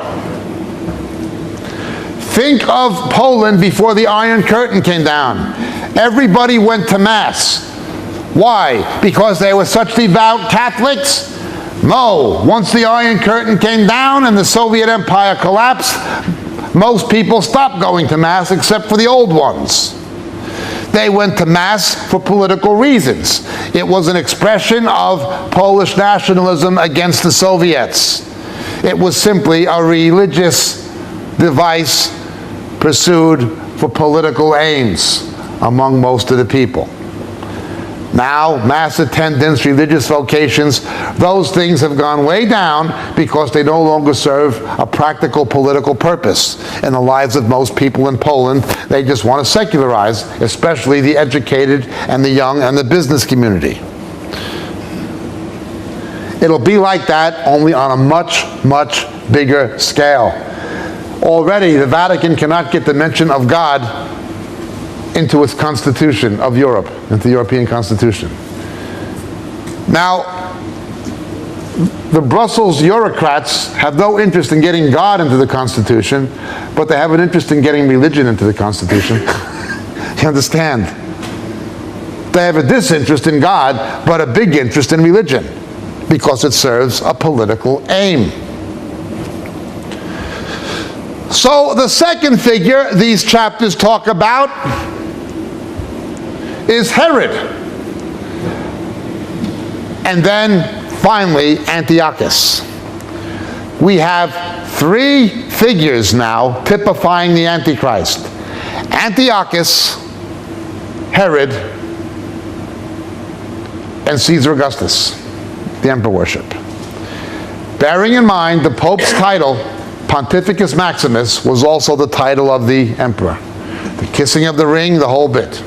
Think of Poland before the Iron Curtain came down. Everybody went to Mass. Why? Because they were such devout Catholics? No. Once the Iron Curtain came down and the Soviet Empire collapsed, most people stopped going to Mass except for the old ones. They went to Mass for political reasons. It was an expression of Polish nationalism against the Soviets. It was simply a religious device pursued for political aims among most of the people. Now, Mass attendance, religious vocations, those things have gone way down because they no longer serve a practical political purpose in the lives of most people in Poland. They just want to secularize, especially the educated and the young and the business community. It'll be like that, only on a much, much bigger scale. Already, the Vatican cannot get the mention of God into its constitution of Europe, into the European Constitution. Now, the Brussels bureaucrats have no interest in getting God into the Constitution, but they have an interest in getting religion into the Constitution. You understand? They have a disinterest in God, but a big interest in religion, because it serves a political aim. So the second figure these chapters talk about is Herod. And then, finally, Antiochus. We have three figures now typifying the Antichrist. Antiochus, Herod, and Caesar Augustus, the emperor worship. Bearing in mind the Pope's title, Pontificus Maximus, was also the title of the emperor. The kissing of the ring, the whole bit.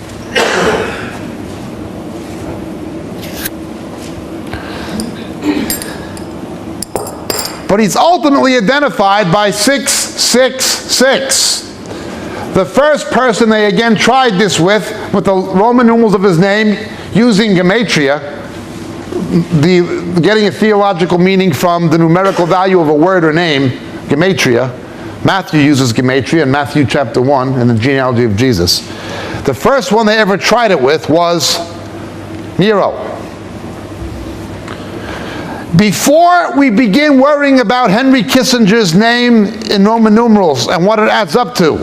But he's ultimately identified by 666. The first person they again tried this with the Roman numerals of his name, using gematria, getting a theological meaning from the numerical value of a word or name, gematria. Matthew uses gematria in Matthew chapter 1 in the genealogy of Jesus. The first one they ever tried it with was Nero. Before we begin worrying about Henry Kissinger's name in Roman numerals and what it adds up to,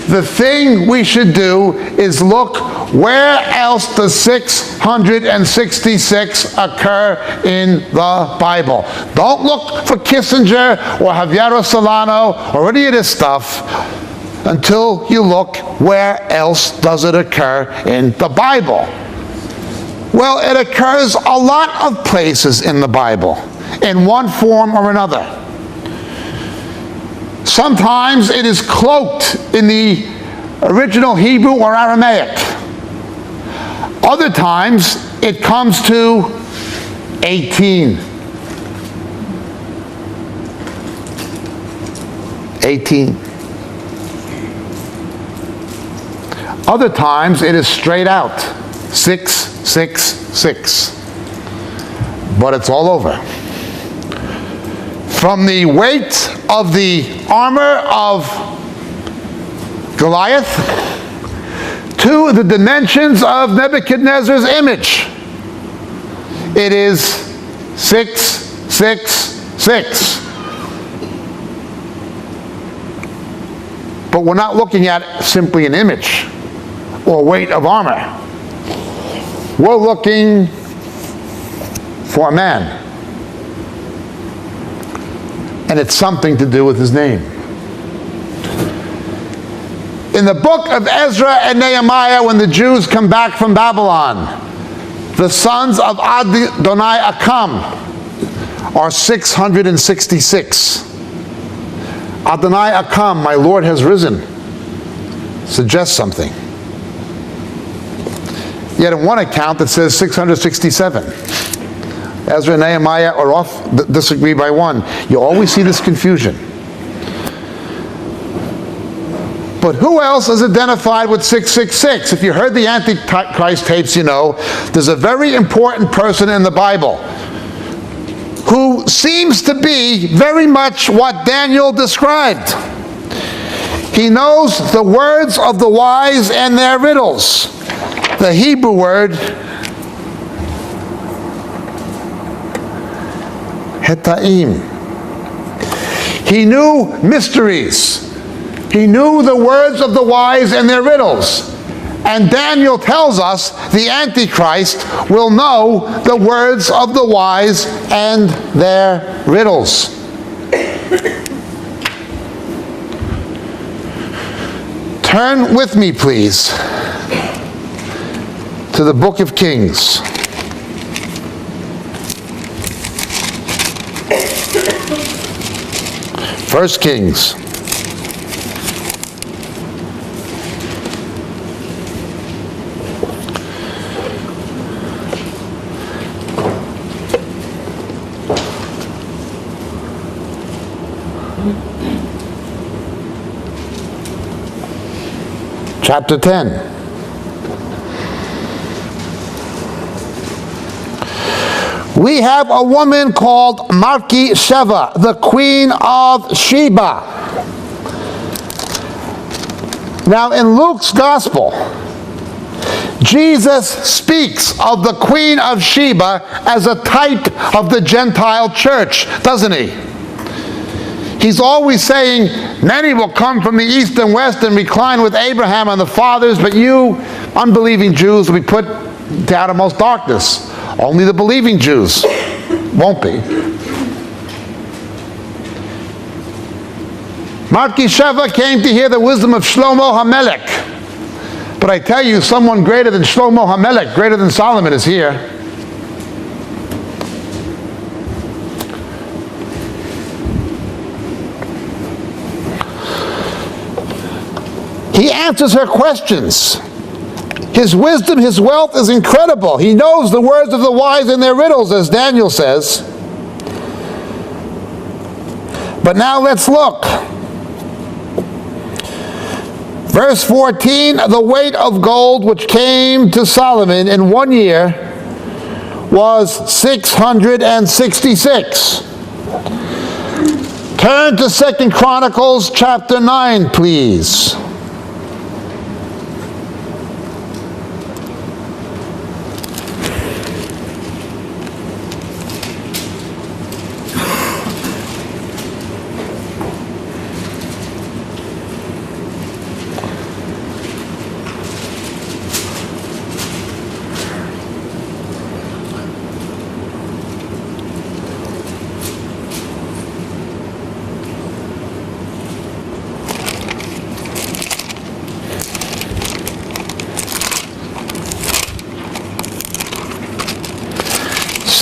the thing we should do is look where else does 666 occur in the Bible. Don't look for Kissinger or Javier Solano or any of this stuff until you look where else does it occur in the Bible. Well, it occurs a lot of places in the Bible, in one form or another. Sometimes it is cloaked in the original Hebrew or Aramaic. Other times it comes to 18. Other times it is straight out, 666. But it's all over. From the weight of the armor of Goliath to the dimensions of Nebuchadnezzar's image, it is 666. But we're not looking at simply an image or weight of armor. We're looking for a man. And it's something to do with his name. In the book of Ezra and Nehemiah, when the Jews come back from Babylon, the sons of Adonai Akam are 666. Adonai Akam, my Lord has risen, suggests something. Yet in one account it says 667. Ezra and Nehemiah are disagree by one. You always see this confusion. But who else is identified with 666? If you heard the Antichrist tapes, you know there's a very important person in the Bible who seems to be very much what Daniel described. He knows the words of the wise and their riddles. The Hebrew word Hetaim. He knew mysteries. He knew the words of the wise and their riddles. And Daniel tells us the Antichrist will know the words of the wise and their riddles. Turn with me, please, to the book of Kings. First Kings. Chapter 10. We have a woman called Malki Sheva, the queen of Sheba. Now in Luke's gospel, Jesus speaks of the queen of Sheba as a type of the Gentile church, doesn't he? He's always saying, many will come from the east and west and recline with Abraham and the fathers, but you, unbelieving Jews, will be put to outermost darkness. Only the believing Jews won't be. Malki Sheva came to hear the wisdom of Shlomo HaMelech. But I tell you, someone greater than Shlomo HaMelech, greater than Solomon, is here. He answers her questions. His wisdom, his wealth is incredible. He knows the words of the wise and their riddles, as Daniel says. But now let's look. Verse 14, the weight of gold which came to Solomon in 1 year was 666. Turn to 2 Chronicles chapter 9, please.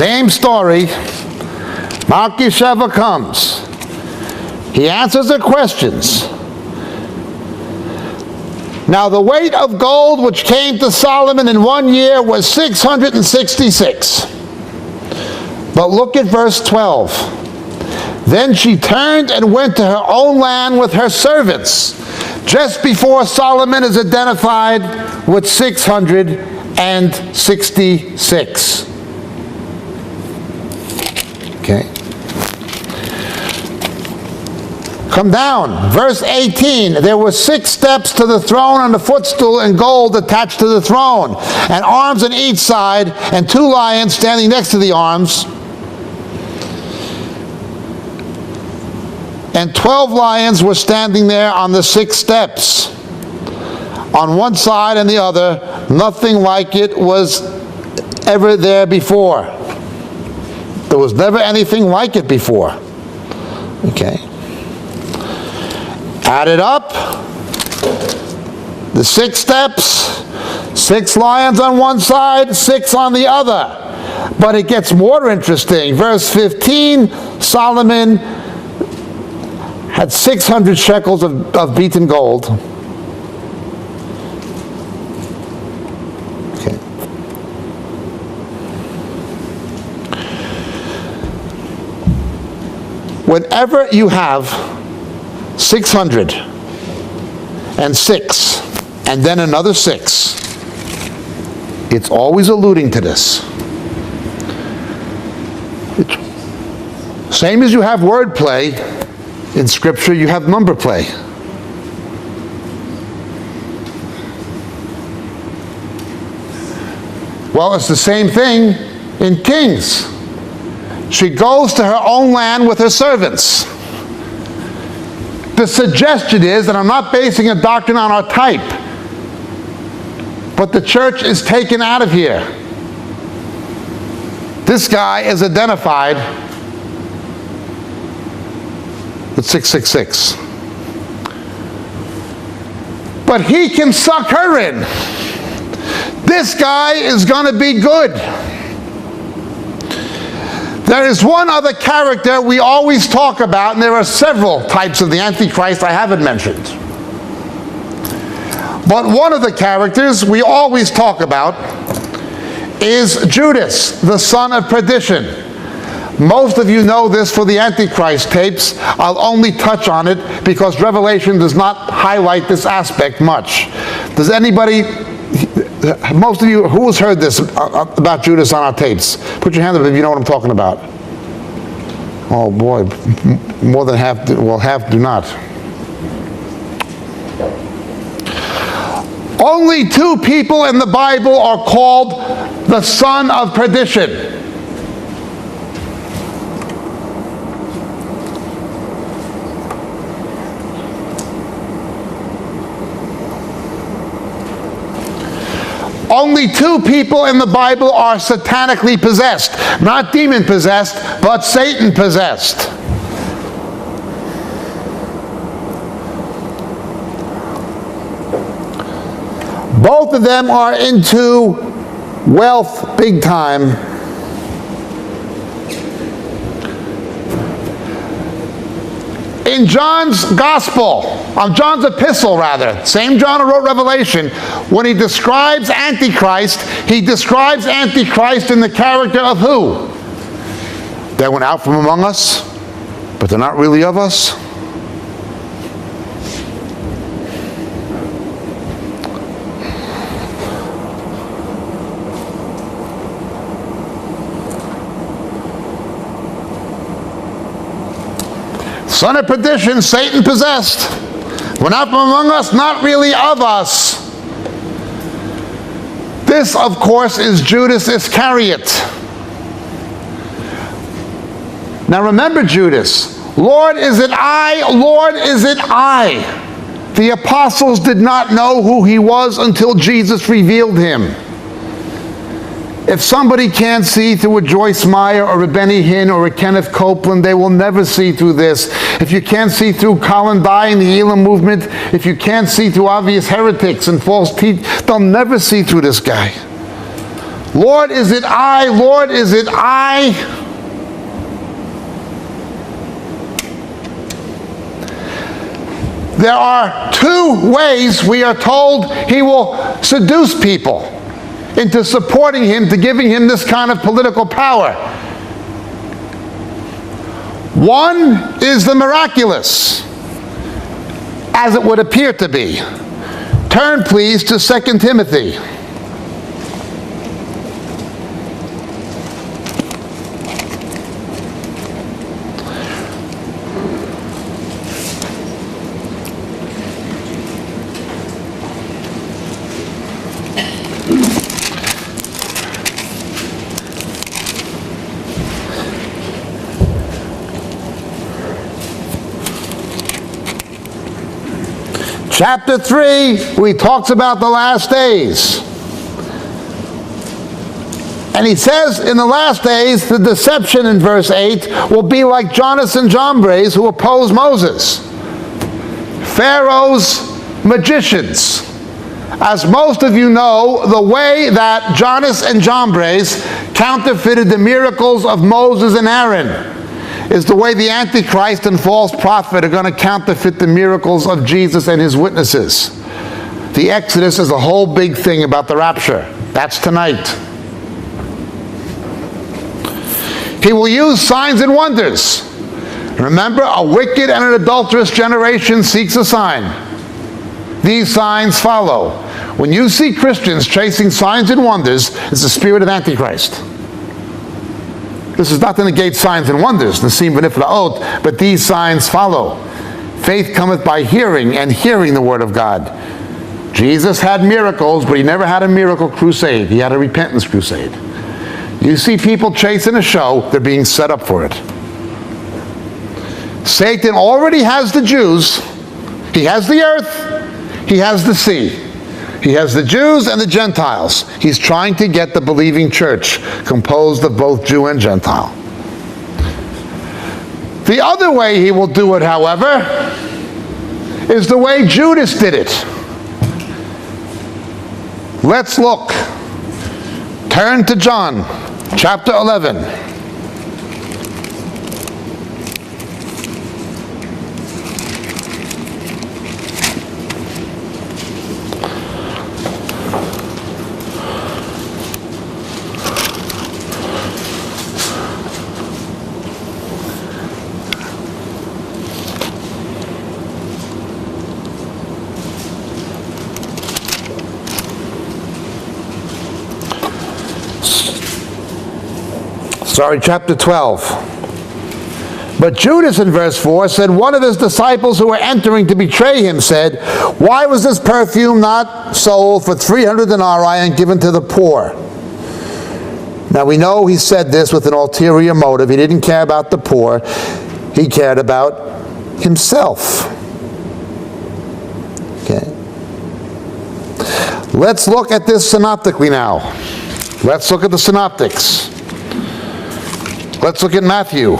Same story. Malki Sheva comes. He answers the questions. Now the weight of gold which came to Solomon in 1 year was 666. But look at verse 12. Then she turned and went to her own land with her servants, just before Solomon is identified with 666. Okay. Come down. Verse 18. There were 6 steps to the throne and a footstool in gold attached to the throne, and arms on each side, and 2 lions standing next to the arms. And 12 lions were standing there on the 6 steps, on one side and the other. Nothing like it was ever there before. There was never anything like it before. Okay. Add it up. The 6 steps, 6 lions on one side, 6 on the other. But it gets more interesting. Verse 15, Solomon had 600 shekels of beaten gold. Okay. Whenever you have 606 and then another 6, it's always alluding to this. Same as you have wordplay in Scripture, you have number play. Well, it's the same thing in Kings. She goes to her own land with her servants. The suggestion is, and I'm not basing a doctrine on our type, but the church is taken out of here. This guy is identified with 666. But he can suck her in. This guy is going to be good. There is one other character we always talk about, and there are several types of the Antichrist I haven't mentioned. But one of the characters we always talk about is Judas, the son of perdition. Most of you know this for the Antichrist tapes. I'll only touch on it because Revelation does not highlight this aspect much. Does anybody, most of you, who has heard this about Judas on our tapes? Put your hand up if you know what I'm talking about. Oh boy, more than half, well, half do not. Only 2 people in the Bible are called the son of perdition. Only 2 people in the Bible are satanically possessed. Not demon possessed, but Satan possessed. Both of them are into wealth big time. In John's gospel, John's epistle rather, same John who wrote Revelation, when he describes Antichrist, he describes Antichrist in the character of who? They went out from among us, but they're not really of us. Son of perdition, Satan possessed. Went out from among us, not really of us. This, of course, is Judas Iscariot. Now remember Judas. Lord, is it I? Lord, is it I? The apostles did not know who he was until Jesus revealed him. If somebody can't see through a Joyce Meyer or a Benny Hinn or a Kenneth Copeland, they will never see through this. If you can't see through Colin Dye and the Elam movement, if you can't see through obvious heretics and false teachers, they'll never see through this guy. Lord, is it I? Lord, is it I? There are two ways we are told he will seduce people into supporting him, to giving him this kind of political power. One is the miraculous, as it would appear to be. Turn, please, to 2 Timothy. Chapter 3, he talks about the last days. And he says in the last days, the deception in verse 8 will be like Jannes and Jambres who opposed Moses. Pharaoh's magicians. As most of you know, the way that Jannes and Jambres counterfeited the miracles of Moses and Aaron is the way the Antichrist and false prophet are going to counterfeit the miracles of Jesus and his witnesses. The Exodus is a whole big thing about the rapture. That's tonight. He will use signs and wonders. Remember, a wicked and an adulterous generation seeks a sign. These signs follow. When you see Christians chasing signs and wonders, it's the spirit of Antichrist. This is not to negate signs and wonders, but these signs follow. Faith cometh by hearing, and hearing the word of God. Jesus had miracles, but he never had a miracle crusade. He had a repentance crusade. You see people chasing a show, they're being set up for it. Satan already has the Jews. He has the earth. He has the sea. He has the Jews and the Gentiles. He's trying to get the believing church composed of both Jew and Gentile. The other way he will do it, however, is the way Judas did it. Let's look. Turn to John, chapter 11. Chapter 12. But Judas in verse 4 said, one of his disciples who were entering to betray him said, why was this perfume not sold for 300 denarii and given to the poor? Now we know he said this with an ulterior motive. He didn't care about the poor. He cared about himself. Okay. Let's look at this synoptically now. Let's look at the synoptics. Let's look at Matthew.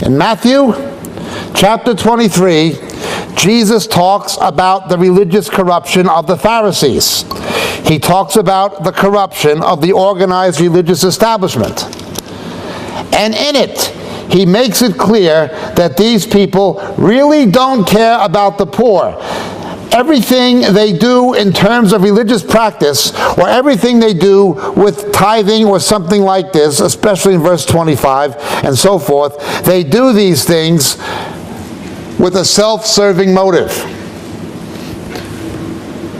In Matthew chapter 23, Jesus talks about the religious corruption of the Pharisees. He talks about the corruption of the organized religious establishment. And in it, he makes it clear that these people really don't care about the poor. Everything they do in terms of religious practice, or everything they do with tithing or something like this, especially in verse 25 and so forth, they do these things with a self-serving motive.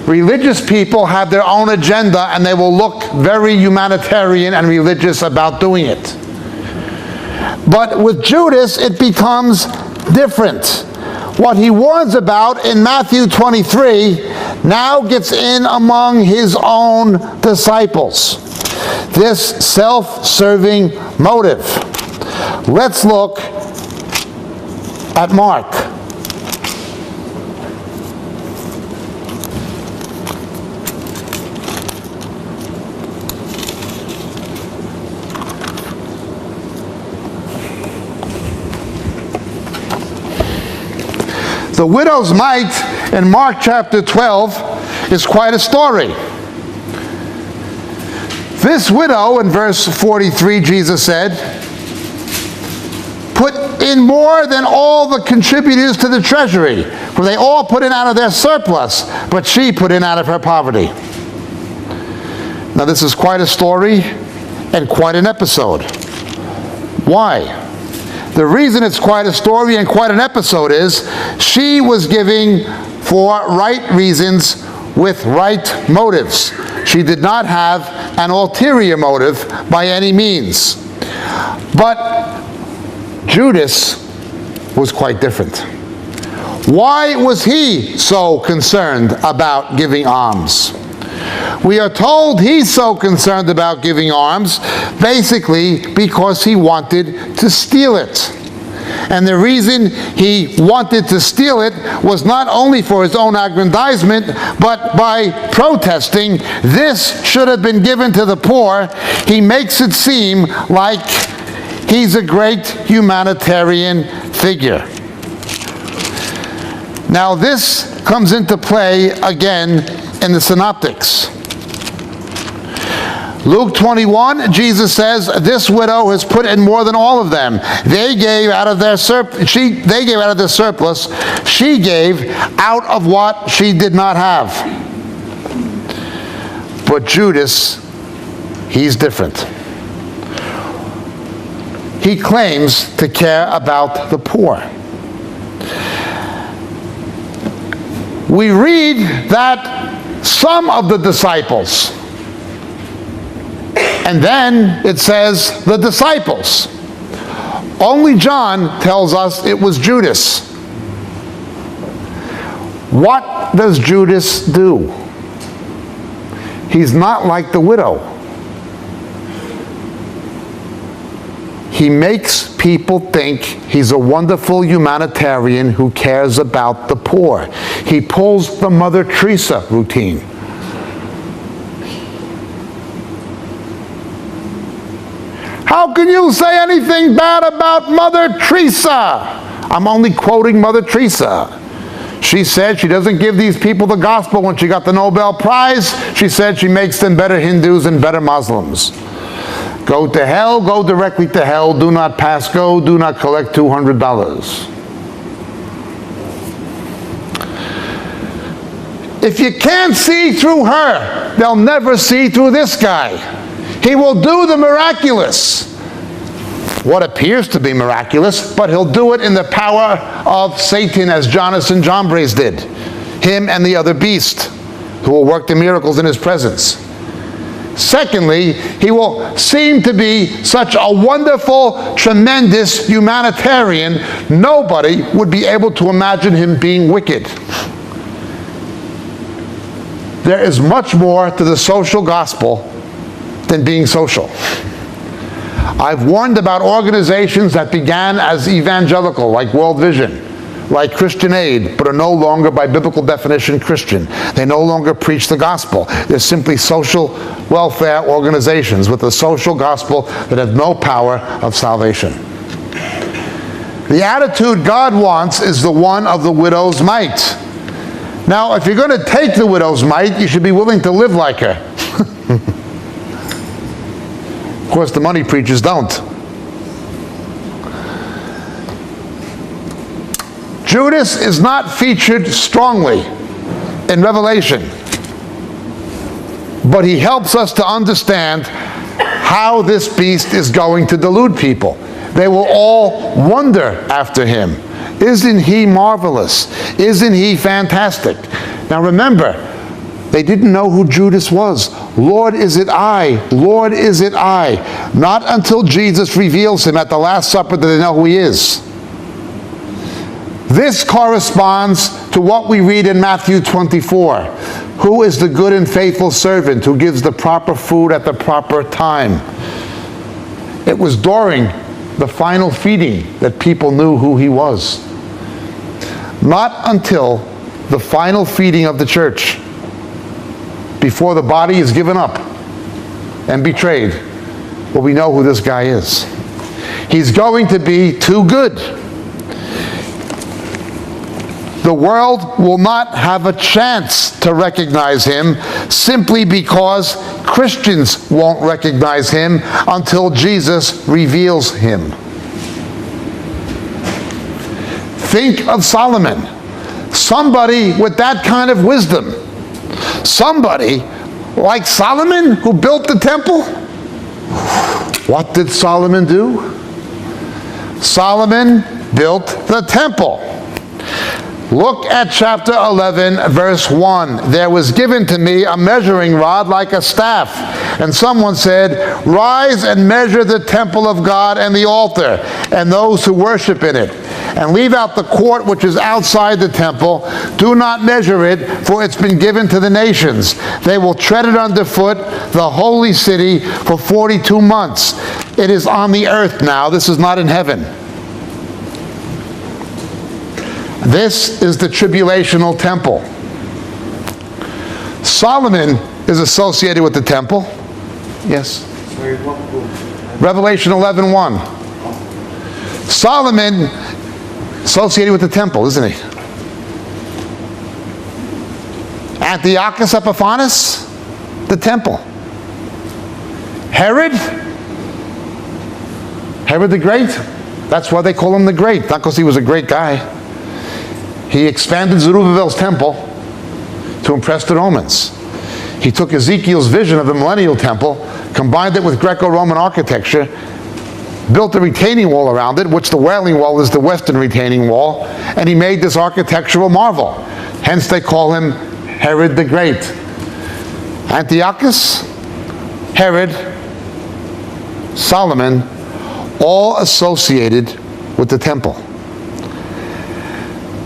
Religious people have their own agenda, and they will look very humanitarian and religious about doing it. But with Judas, it becomes different. What he warns about in Matthew 23 now gets in among his own disciples. This self-serving motive. Let's look at Mark. The widow's mite in Mark chapter 12 is quite a story. This widow, in verse 43, Jesus said, put in more than all the contributors to the treasury, for they all put in out of their surplus, but she put in out of her poverty. Now this is quite a story and quite an episode. Why? The reason it's quite a story and quite an episode is she was giving for right reasons with right motives. She did not have an ulterior motive by any means. But Judas was quite different. Why was he so concerned about giving alms? We are told he's so concerned about giving alms basically because he wanted to steal it. And the reason he wanted to steal it was not only for his own aggrandizement, but by protesting, this should have been given to the poor. He makes it seem like he's a great humanitarian figure. Now this comes into play again in the Synoptics. Luke 21, Jesus says, this widow has put in more than all of them. They gave out of their surplus. She gave out of what she did not have. But Judas, he's different. He claims to care about the poor. We read that some of the disciples, and then it says the disciples. Only John tells us it was Judas. What does Judas do? He's not like the widow. He makes people think he's a wonderful humanitarian who cares about the poor. He pulls the Mother Teresa routine. How can you say anything bad about Mother Teresa? I'm only quoting Mother Teresa. She said she doesn't give these people the gospel when she got the Nobel Prize. She said she makes them better Hindus and better Muslims. Go to hell, go directly to hell. Do not pass go, do not collect $200. If you can't see through her, they'll never see through this guy. He will do the miraculous, what appears to be miraculous, but he'll do it in the power of Satan, as Jannes and Jambres did. Him and the other beast, who will work the miracles in his presence. Secondly, he will seem to be such a wonderful, tremendous humanitarian, nobody would be able to imagine him being wicked. There is much more to the social gospel than being social. I've warned about organizations that began as evangelical, like World Vision, like Christian Aid, but are no longer, by biblical definition, Christian. They no longer preach the gospel. They're simply social welfare organizations with a social gospel that have no power of salvation. The attitude God wants is the one of the widow's mite. Now, if you're going to take the widow's mite, you should be willing to live like her. Of course, the money preachers don't. Judas is not featured strongly in Revelation, but he helps us to understand how this beast is going to delude people. They will all wonder after him. Isn't he marvelous? Isn't he fantastic? Now remember, they didn't know who Judas was. Lord, is it I? Lord, is it I? Not until Jesus reveals him at the Last Supper do they know who he is. This corresponds to what we read in Matthew 24. Who is the good and faithful servant who gives the proper food at the proper time? It was during the final feeding that people knew who he was. Not until the final feeding of the church, before the body is given up and betrayed, will we know who this guy is. He's going to be too good. The world will not have a chance to recognize him simply because Christians won't recognize him until Jesus reveals him. Think of Solomon. Somebody with that kind of wisdom. Somebody like Solomon who built the temple. What did Solomon do? Solomon built the temple. Look at chapter 11, verse 1. There was given to me a measuring rod like a staff. And someone said, rise and measure the temple of God and the altar and those who worship in it. And leave out the court which is outside the temple. Do not measure it, for it's been given to the nations. They will tread it underfoot, the holy city, for 42 months. It is on the earth now. This is not in heaven. This is the tribulational temple. Solomon is associated with the temple. Yes? Revelation 11:1. Solomon associated with the temple, isn't he? Antiochus Epiphanes, the temple. Herod the Great, that's why they call him the Great, not because he was a great guy. He expanded Zerubbabel's temple to impress the Romans. He took Ezekiel's vision of the millennial temple, combined it with Greco-Roman architecture, built a retaining wall around it, which the Wailing Wall is the western retaining wall, and he made this architectural marvel. Hence they call him Herod the Great. Antiochus, Herod, Solomon, all associated with the temple.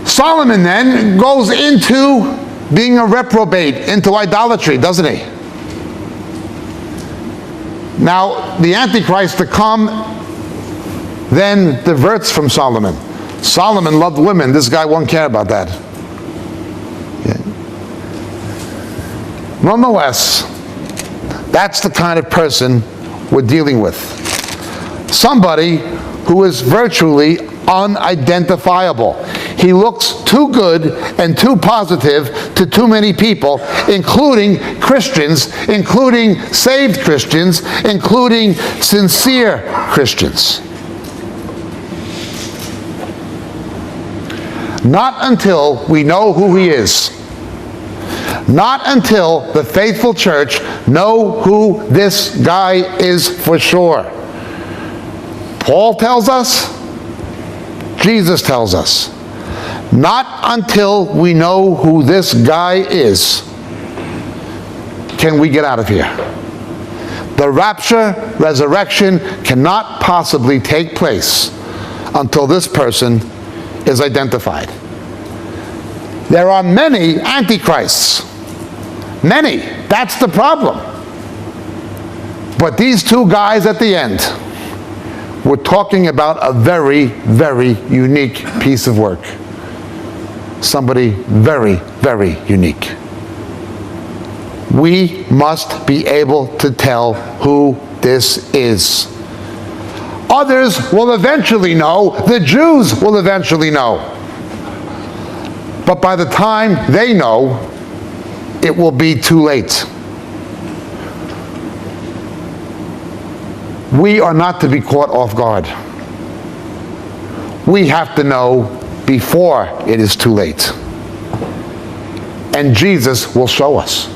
Solomon then goes into being a reprobate, into idolatry, doesn't he? Now, the Antichrist to come then diverts from Solomon. Solomon loved women. This guy won't care about that. Yeah. Nonetheless, that's the kind of person we're dealing with. Somebody who is virtually unidentifiable. He looks too good and too positive to too many people, including Christians, including saved Christians, including sincere Christians. Not until we know who he is. Not until the faithful church know who this guy is for sure. Paul tells us, Jesus tells us, not until we know who this guy is can we get out of here. The rapture, resurrection cannot possibly take place until this person is identified. There are many antichrists. Many. That's the problem. But these two guys at the end, we're talking about a very, very unique piece of work. Somebody very, very unique. We must be able to tell who this is. Others will eventually know. The Jews will eventually know. But by the time they know, it will be too late. We are not to be caught off guard. We have to know before it is too late. And Jesus will show us.